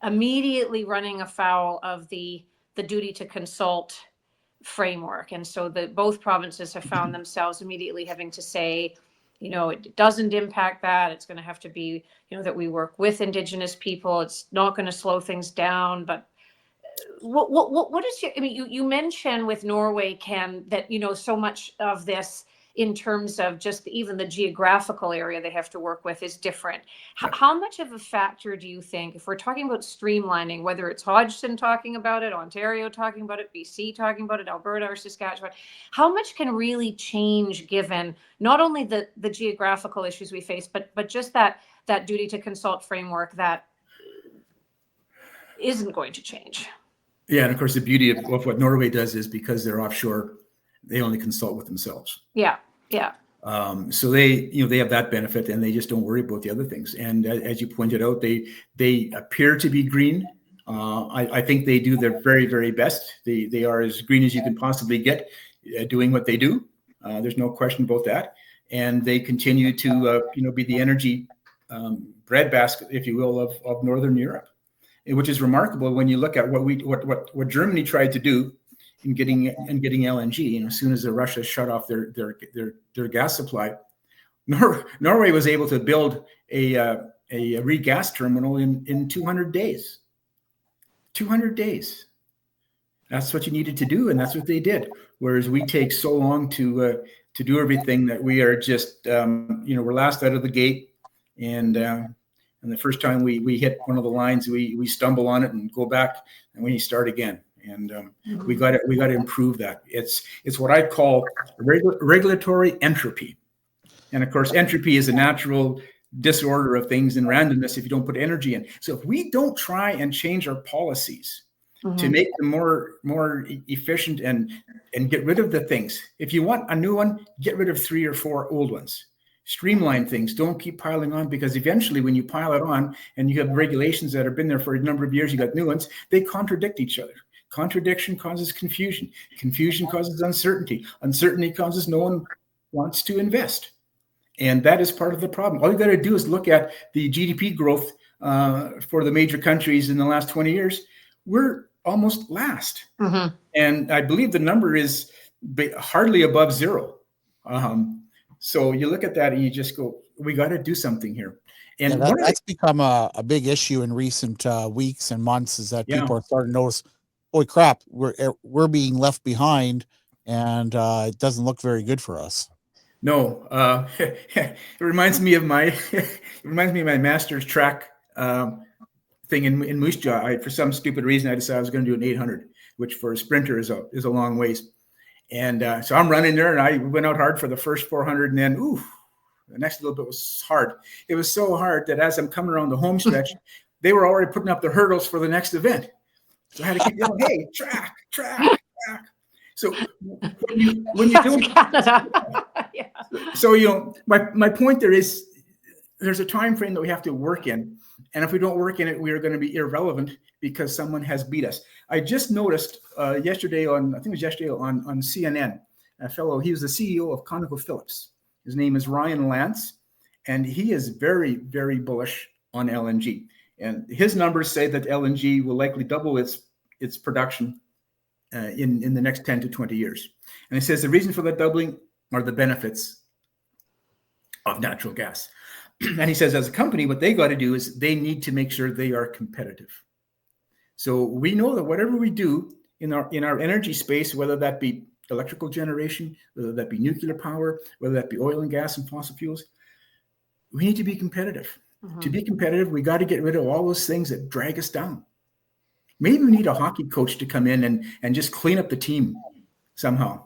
immediately running afoul of the duty to consult framework. And so both provinces have found themselves immediately having to say, it doesn't impact that. It's going to have to be, that we work with Indigenous people. It's not going to slow things down, but what is you mentioned with Norway, Ken, that so much of this in terms of just even the geographical area they have to work with is different. How much of a factor do you think, if we're talking about streamlining, whether it's Hodgson talking about it, Ontario talking about it, BC talking about it, Alberta or Saskatchewan, how much can really change given not only the geographical issues we face, but just that duty to consult framework that isn't going to change. Yeah, and of course, the beauty of what Norway does is because they're offshore, they only consult with themselves. Yeah. So they have that benefit, and they just don't worry about the other things. And as you pointed out, they appear to be green. I think they do their very, very best. They are as green as you can possibly get, doing what they do. There's no question about that. And they continue to be the energy breadbasket, if you will, of Northern Europe, which is remarkable when you look at what Germany tried to do in getting LNG. As soon as Russia shut off their gas supply, Norway was able to build a regas terminal in 200 days. 200 days. That's what you needed to do, and that's what they did. Whereas we take so long to do everything that we are just we're last out of the gate, and the first time we hit one of the lines, we stumble on it and go back, and we start again. And we got to improve that. It's what I call regulatory entropy, and of course, entropy is a natural disorder of things and randomness if you don't put energy in. So if we don't try and change our policies to make them more efficient and get rid of the things, if you want a new one, get rid of 3 or 4 old ones. Streamline things. Don't keep piling on, because eventually when you pile it on and you have regulations that have been there for a number of years, you got new ones, they contradict each other. Contradiction causes confusion. Confusion causes uncertainty. Uncertainty causes no one wants to invest. And that is part of the problem. All you got to do is look at the GDP growth for the major countries in the last 20 years. We're almost last. And I believe the number is hardly above 0. So you look at that and you just go, we got to do something here. And that's become a big issue in recent weeks and months, is that people are starting to notice, holy crap, we're being left behind, and it doesn't look very good for us. No, it reminds me of my master's track thing in Moose Jaw. For some stupid reason, I decided I was going to do an 800, which for a sprinter is a long ways. And so I'm running there, and I went out hard for the first 400, and then the next little bit was hard. It was so hard that as I'm coming around the home stretch, they were already putting up the hurdles for the next event. So I had to keep yelling, "Hey, track." So when you do Canada. Yeah. So my point there is, there's a time frame that we have to work in, and if we don't work in it, we are going to be irrelevant because someone has beat us. I just noticed yesterday on CNN, a fellow, he was the CEO of ConocoPhillips. His name is Ryan Lance, and he is very, very bullish on LNG. And his numbers say that LNG will likely double its production in the next 10 to 20 years. And he says the reason for that doubling are the benefits of natural gas. And he says, as a company, what they got to do is they need to make sure they are competitive. So we know that whatever we do in our energy space, whether that be electrical generation, whether that be nuclear power, whether that be oil and gas and fossil fuels, we need to be competitive. To be competitive, we got to get rid of all those things that drag us down. Maybe we need a hockey coach to come in and just clean up the team somehow.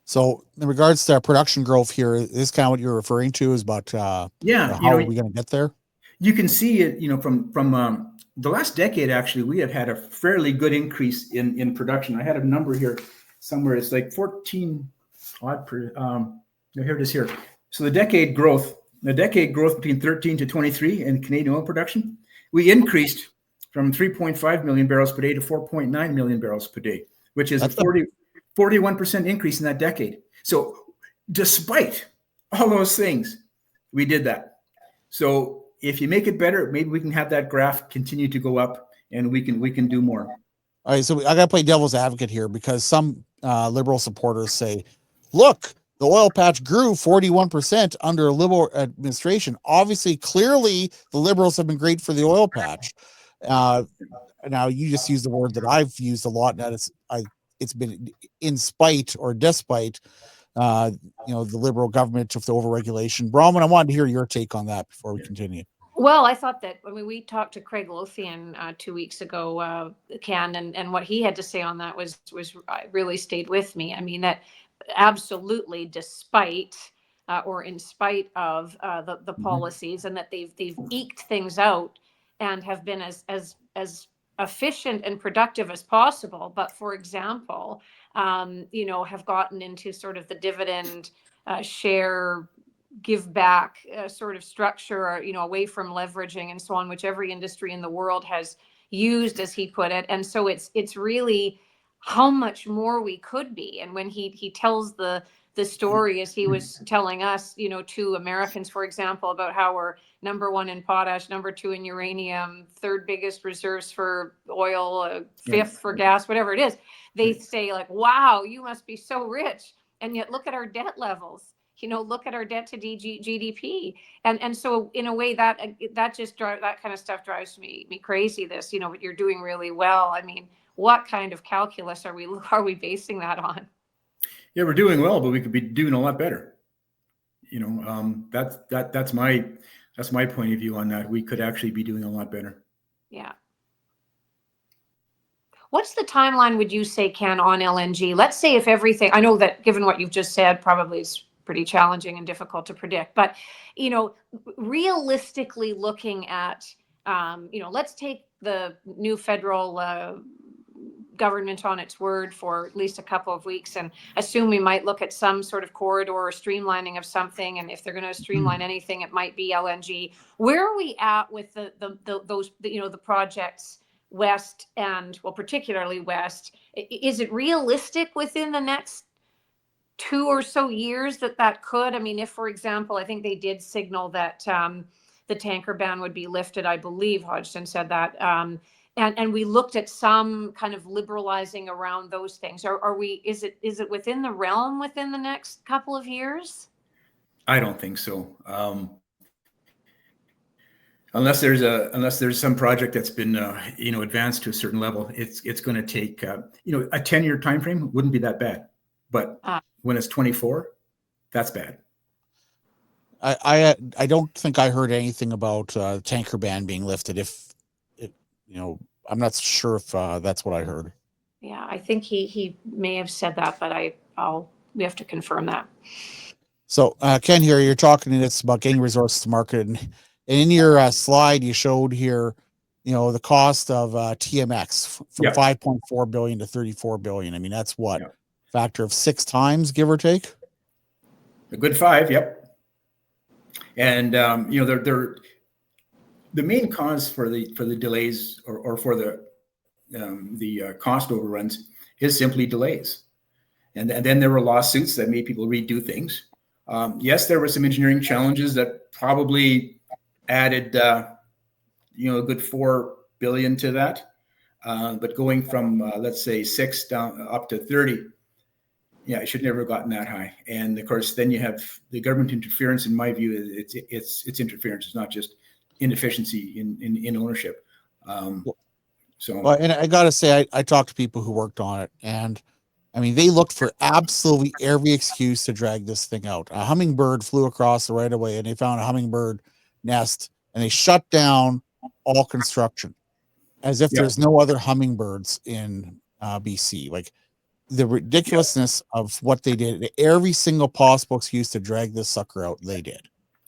So in regards to our production growth here, is this kind of what you're referring to, is about how are we going to get there? You can see it, from the last decade, actually, we have had a fairly good increase in production. I had a number here somewhere. It's like 14 odd per, here it is here. So the decade growth between 13 to 23 in Canadian oil production, we increased from 3.5 million barrels per day to 4.9 million barrels per day, which is a 41% increase in that decade. So despite all those things, we did that. So if you make it better, maybe we can have that graph continue to go up, and we can do more. All right, so I got to play devil's advocate here, because some Liberal supporters say, look, the oil patch grew 41% under a Liberal administration. Obviously, clearly, the Liberals have been great for the oil patch. Now, you just used the word that I've used a lot, and it's been in spite or despite, the Liberal government of the overregulation. Bronwyn, I wanted to hear your take on that before we continue. Well, I thought that, we talked to Craig Lothian 2 weeks ago, Ken, and what he had to say on that was really stayed with me. I mean, that absolutely, despite or in spite of the policies, and that they've eked things out and have been as efficient and productive as possible. But for example, have gotten into sort of the dividend share give back sort of structure, away from leveraging and so on, which every industry in the world has used, as he put it. And so it's really how much more we could be. And when he tells the story, as he was telling us, to Americans, for example, about how we're number 1 in potash, number 2 in uranium, 3rd biggest reserves for oil, 5th for gas, whatever it is, they say like, wow, you must be so rich. And yet look at our debt levels. Look at our debt to GDP. And so in a way that kind of stuff drives me crazy. But you're doing really well. I mean, what kind of calculus are we basing that on? Yeah, we're doing well, but we could be doing a lot better. That's my point of view on that. We could actually be doing a lot better. Yeah. What's the timeline, would you say, Ken, on LNG? Let's say if everything, I know that given what you've just said, probably it's pretty challenging and difficult to predict, but, realistically looking at, let's take the new federal government on its word for at least a couple of weeks and assume we might look at some sort of corridor or streamlining of something. And if they're going to streamline anything, it might be LNG. Where are we at with the projects west and, well, particularly west? Is it realistic within the next 2 or so years that could? I mean, if, for example, I think they did signal that the tanker ban would be lifted. I believe Hodgson said that. And we looked at some kind of liberalizing around those things. Is it within the realm within the next couple of years? I don't think so. Unless there's some project that's been advanced to a certain level, it's going to take a 10-year time frame wouldn't be that bad, but when it's 24, that's bad. I don't think I heard anything about tanker ban being lifted. I'm not sure if that's what I heard. Yeah, I think he may have said that, but we have to confirm that. So Ken, here you're talking, and it's about getting resources to market, and in your slide you showed here, the cost of TMX from 5.4 billion to 34 billion. I mean, that's what factor of 6 times, give or take. A good 5, yep. And they're the main cause for the delays or for the cost overruns is simply delays, and then there were lawsuits that made people redo things. Yes, there were some engineering challenges that probably added a good 4 billion to that, but going from let's say 6 down up to 30, it should never have gotten that high. And of course, then you have the government interference. In my view, it's interference. It's not just inefficiency in ownership. And I gotta say, I talked to people who worked on it, and I mean, they looked for absolutely every excuse to drag this thing out. A hummingbird flew across the right of way, and they found a hummingbird nest, and they shut down all construction as if there's no other hummingbirds in BC. Like, the ridiculousness of what they did, every single possible excuse to drag this sucker out, they did.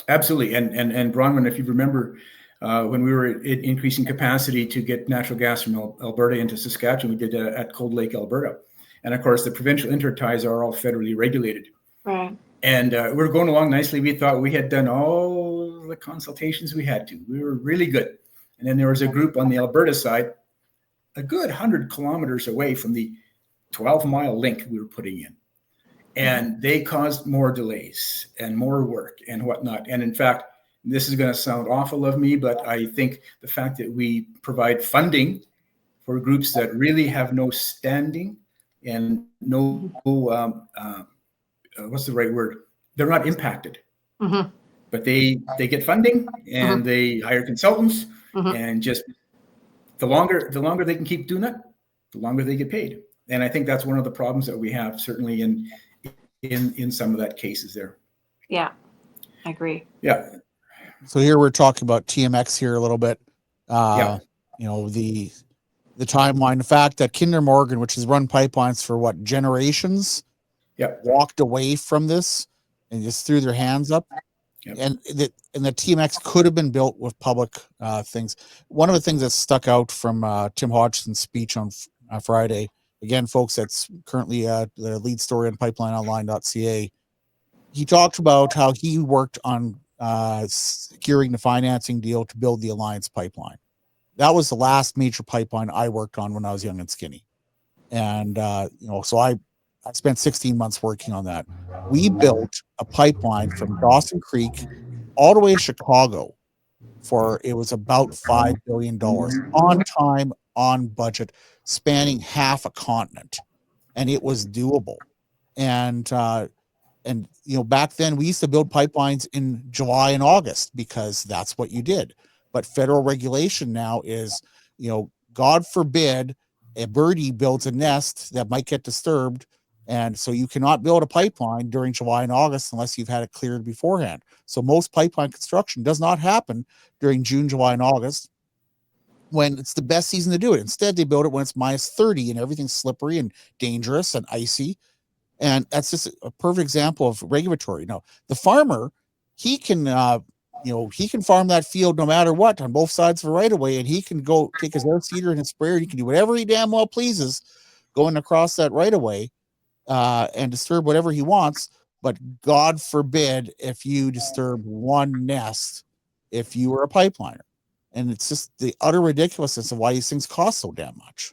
Absolutely. And Bronwyn, if you remember, when we were increasing capacity to get natural gas from Alberta into Saskatchewan, we did at Cold Lake, Alberta. And of course, the provincial interties are all federally regulated. Right. And we were going along nicely. We thought we had done all the consultations we had to. We were really good. And then there was a group on the Alberta side, a good 100 kilometers away from the 12-mile link we were putting in. And they caused more delays and more work and whatnot. And in fact, this is going to sound awful of me, but I think the fact that we provide funding for groups that really have no standing and no, what's the right word? They're not impacted, but they get funding and they hire consultants, and just the longer they can keep doing that, the longer they get paid. And I think that's one of the problems that we have, certainly in some of that cases there. Yeah, I agree. Yeah. So here we're talking about TMX here a little bit. The timeline, the fact that Kinder Morgan, which has run pipelines for generations, walked away from this and just threw their hands up. Yep. And the TMX could have been built with public things. One of the things that stuck out from Tim Hodgson's speech on Friday, again, folks, that's currently the lead story on pipelineonline.ca. He talked about how he worked on securing the financing deal to build the Alliance pipeline. That was the last major pipeline I worked on when I was young and skinny. And, so I spent 16 months working on that. We built a pipeline from Dawson Creek all the way to Chicago it was about $5 billion on time, on budget, spanning half a continent. And it was doable. And back then we used to build pipelines in July and August because that's what you did. But federal regulation now is, God forbid a birdie builds a nest that might get disturbed. And so you cannot build a pipeline during July and August unless you've had it cleared beforehand. So most pipeline construction does not happen during June, July, and August when it's the best season to do it. Instead, they build it when it's minus 30 and everything's slippery and dangerous and icy. And that's just a perfect example of regulatory. Now, the farmer, he can farm that field no matter what on both sides of the right of way, and he can go take his air seeder and his sprayer. He can do whatever he damn well pleases going across that right of way and disturb whatever he wants. But God forbid if you disturb one nest if you were a pipeliner. And it's just the utter ridiculousness of why these things cost so damn much.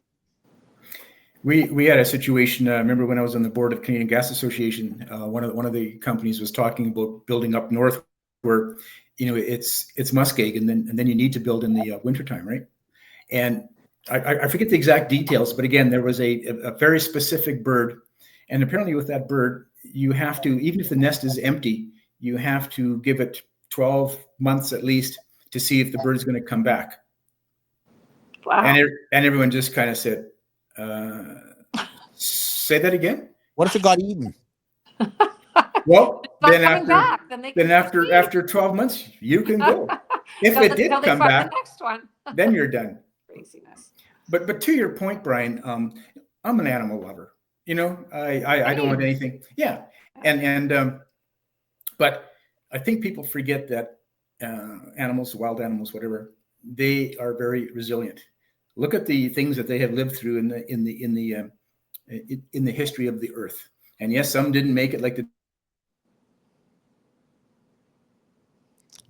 We had a situation. I remember when I was on the board of Canadian Gas Association, one of the companies was talking about building up north, where it's muskeg, and then you need to build in the wintertime, right? And I forget the exact details, but again, there was a very specific bird, and apparently with that bird, you have to, even if the nest is empty, you have to give it 12 months at least to see if the bird is going to come back. Wow! And everyone just kind of said, say that again. What if it got eaten? Well, then after after 12 months, you can go. If it did come back, the next one. then you're done. Craziness. But to your point, Brian, I'm an animal lover. I don't want anything. Yeah, and but I think people forget that animals, wild animals, whatever, they are very resilient. Look at the things that they have lived through in the history of the earth. And yes, some didn't make it, like the.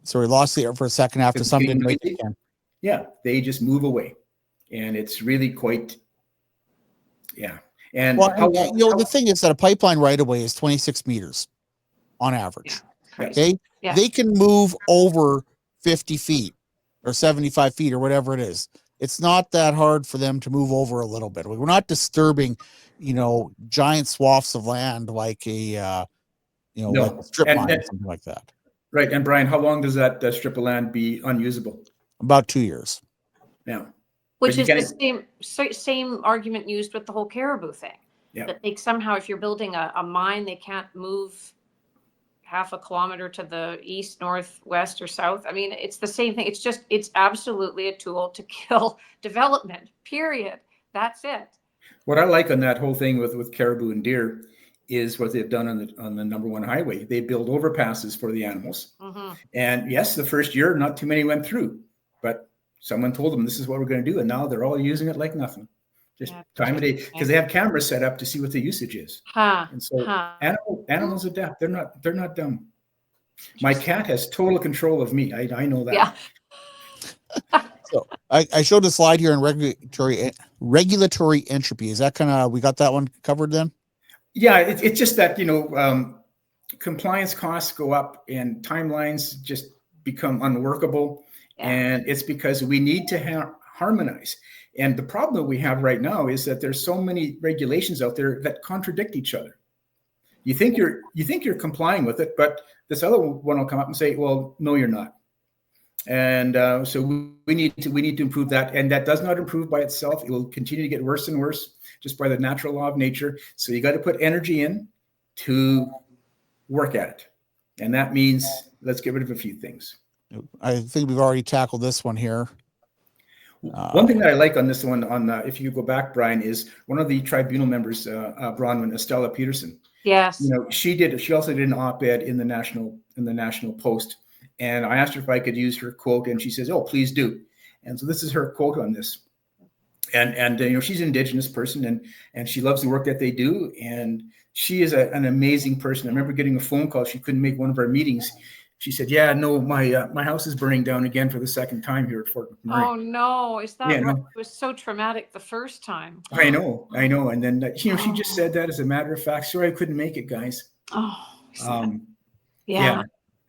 So we lost the air for a second after some didn't make it again. Yeah, they just move away, and it's really quite. Yeah, and the thing is that a pipeline right away is 26 meters on average. Yeah. Okay, they can move over 50 feet or 75 feet or whatever it is. It's not that hard for them to move over a little bit. We're not disturbing, giant swaths of land like like a strip mine or something like that. Right. And Brian, how long does that strip of land be unusable? About 2 years. Yeah. Which is the same argument used with the whole caribou thing. Yeah. That they somehow, if you're building a mine, they can't move half a kilometer to the east, north, west, or south. I mean, it's the same thing. It's absolutely a tool to kill development, period. That's it. What I like on that whole thing with caribou and deer is what they've done on the number one highway. They build overpasses for the animals. Mm-hmm. And yes, the first year, not too many went through, but someone told them this is what we're going to do. And now they're all using it like nothing. Just time of day, because they have cameras set up to see what the usage is. And so animals adapt. They're not dumb. My cat has total control of me. I know that. Yeah. So I showed a slide here on regulatory entropy. Is that kind of, we got that one covered then? Yeah, it's just that, compliance costs go up and timelines just become unworkable. Yeah. And it's because we need to harmonize. And the problem that we have right now is that there's so many regulations out there that contradict each other. You think you're complying with it, but this other one will come up and say, "Well, no, you're not." And so we need to improve that, and that does not improve by itself. It will continue to get worse and worse just by the natural law of nature. So you got to put energy in to work at it, and that means let's get rid of a few things. I think we've already tackled this one here. One thing that I like on this one, if you go back, Brian, is one of the tribunal members, Bronwyn, Estella Peterson. Yes. She also did an op-ed in the National Post, and I asked her if I could use her quote, and she says, "Oh, please do." And so this is her quote on this. And she's an Indigenous person, and she loves the work that they do, and she is an amazing person. I remember getting a phone call. She couldn't make one of our meetings. She said, "Yeah, no, my house is burning down again for the second time here at Fort McMurray." Oh no, is that right? It was so traumatic the first time. I know. And then she just said that as a matter of fact. Sorry, I couldn't make it, guys. Yeah.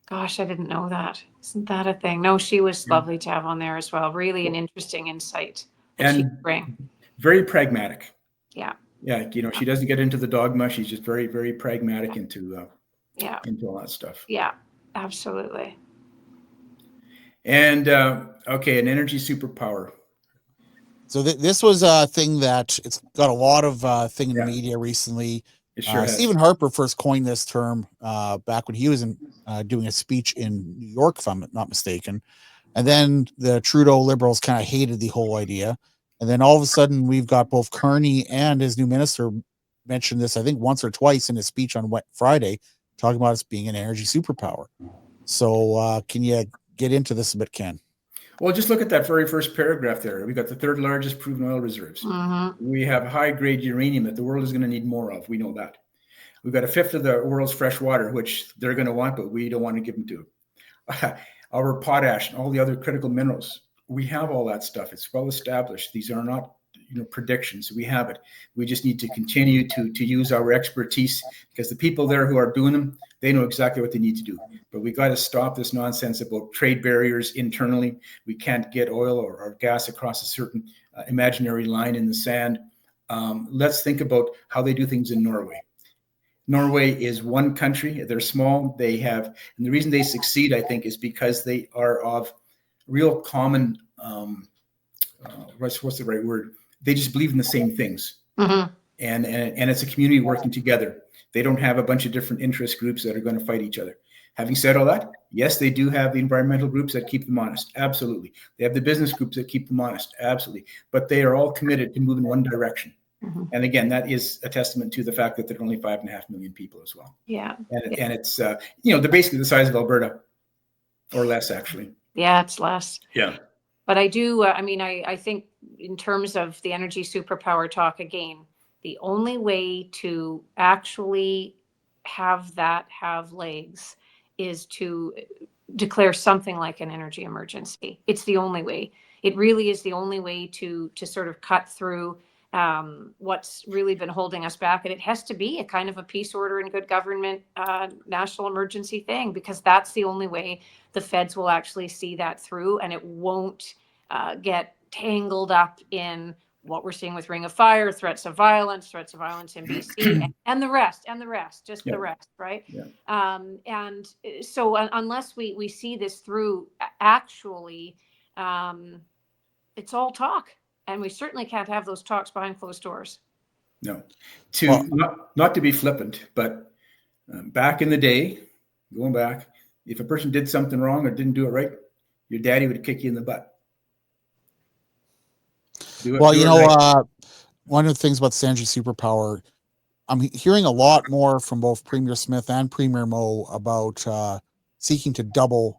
Gosh, I didn't know that. Isn't that a thing? No, she was lovely to have on there as well. Really an interesting insight that she could bring. Very pragmatic. Yeah. Yeah. She doesn't get into the dogma. She's just very, very pragmatic into all that stuff. Yeah, absolutely. And okay, an energy superpower. So this was a thing that it's got a lot of thing in the media recently. Stephen Harper first coined this term back when he was doing a speech in New York, if I'm not mistaken. And then the Trudeau Liberals kind of hated the whole idea. And then all of a sudden, we've got both Carney and his new minister mentioned this, I think, once or twice in his speech on Friday, talking about us being an energy superpower. So can you get into this a bit, Ken? Well, just look at that very first paragraph there. We got the third largest proven oil reserves. We have high-grade uranium that the world is going to need more of. We know that. We've got a fifth of the world's fresh water, which they're going to want, but we don't want to give them to them. Our potash and all the other critical minerals, we have all that stuff. It's well established. These are not predictions. We have it. We just need to continue to use our expertise, because the people there who are doing them, they know exactly what they need to do. But we got to stop this nonsense about trade barriers internally. We can't get oil or gas across a certain imaginary line in the sand. Let's think about how they do things in Norway. Norway is one country. They're small. They have, and the reason they succeed, I think, is because they are of real common, what's the right word? They just believe in the same things. And it's a community working together. They don't have a bunch of different interest groups that are going to fight each other. Having said all that, yes, they do have the environmental groups that keep them honest. Absolutely. They have the business groups that keep them honest. Absolutely. But they are all committed to move in one direction. And again, that is a testament to the fact that there are only 5.5 million people as well. Yeah. And it's, they're basically the size of Alberta, or less, actually. Yeah, it's less. Yeah. But I do, I think in terms of the energy superpower talk, again, the only way to actually have that have legs is to declare something like an energy emergency. It's the only way. It really is the only way to sort of cut through what's really been holding us back. And it has to be a kind of a peace order and good government national emergency thing, because that's the only way the feds will actually see that through, and it won't get tangled up in what we're seeing with Ring of Fire, threats of violence in BC, and the rest, just the rest, right? Yeah. And so unless we see this through, actually, it's all talk. And we certainly can't have those talks behind closed doors. No. Not to be flippant, but back in the day, going back, if a person did something wrong or didn't do it right, your daddy would kick you in the butt. One of the things about the energy superpower, I'm hearing a lot more from both Premier Smith and Premier Moe about seeking to double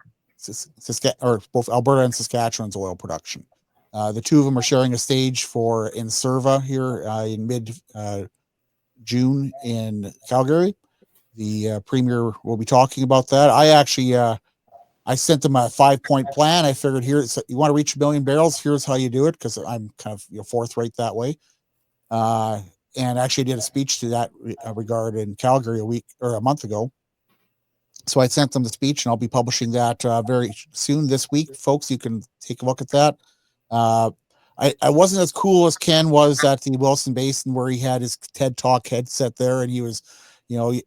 both Alberta and Saskatchewan's oil production. The two of them are sharing a stage for Inserva here in mid-June in Calgary. The Premier will be talking about that. I actually, I sent them a 5-point plan. I figured, you want to reach 1 million barrels, here's how you do it, because I'm kind of forthright that way. And actually did a speech to that regard in Calgary a month ago. So I sent them the speech, and I'll be publishing that very soon this week. Folks, you can take a look at that. I wasn't as cool as Ken was at the Williston Basin, where he had his TED Talk headset there, and he was, you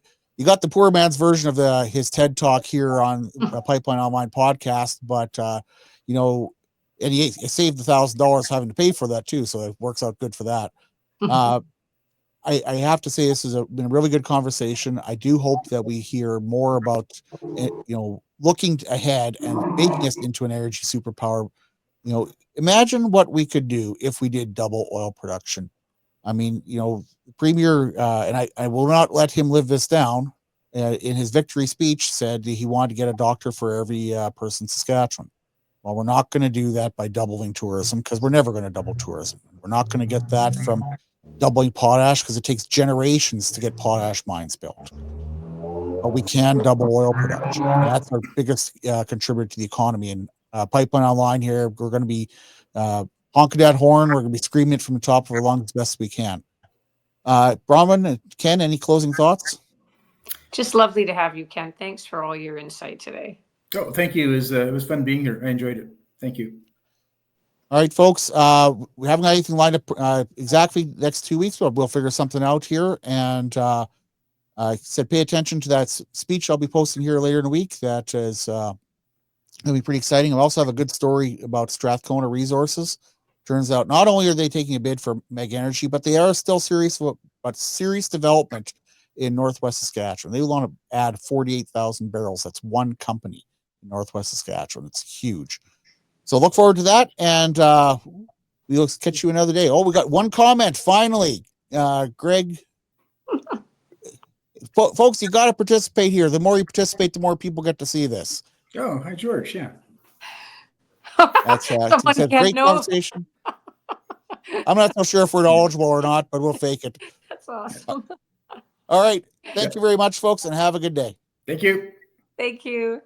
got the poor man's version of his TED Talk here on a Pipeline Online podcast, but and he saved $1,000 having to pay for that too, so it works out good for that. I have to say this has been a really good conversation. I do hope that we hear more about looking ahead and making us into an energy superpower. Imagine what we could do if we did double oil production. I mean, Premier, and I will not let him live this down. In his victory speech, said he wanted to get a doctor for every person in Saskatchewan. Well, we're not going to do that by doubling tourism, because we're never going to double tourism. We're not going to get that from doubling potash, because it takes generations to get potash mines built. But we can double oil production. And that's our biggest contributor to the economy. And pipeline online here, we're going to be honking that horn. We're going to be screaming it from the top of our lungs as best we can. Bronwyn and Ken, any closing thoughts? Just lovely to have you, Ken. Thanks for all your insight today. Oh, thank you. It was fun being here. I enjoyed it. Thank you. All right, folks. We haven't got anything lined up exactly next 2 weeks, but we'll figure something out here. And I said, pay attention to that speech I'll be posting here later in the week. That is going to be pretty exciting. I also have a good story about Strathcona Resources. Turns out not only are they taking a bid for Meg Energy, but they are still serious development in Northwest Saskatchewan. They want to add 48,000 barrels. That's one company in Northwest Saskatchewan. It's huge. So look forward to that, and we'll catch you another day. Oh, we got one comment finally. Greg, folks, you got to participate here. The more you participate, the more people get to see this. Oh, hi, George. Yeah. That's a great conversation. I'm not so sure if we're eligible or not, but we'll fake it. That's awesome. All right. Thank you very much, folks, and have a good day. Thank you. Thank you.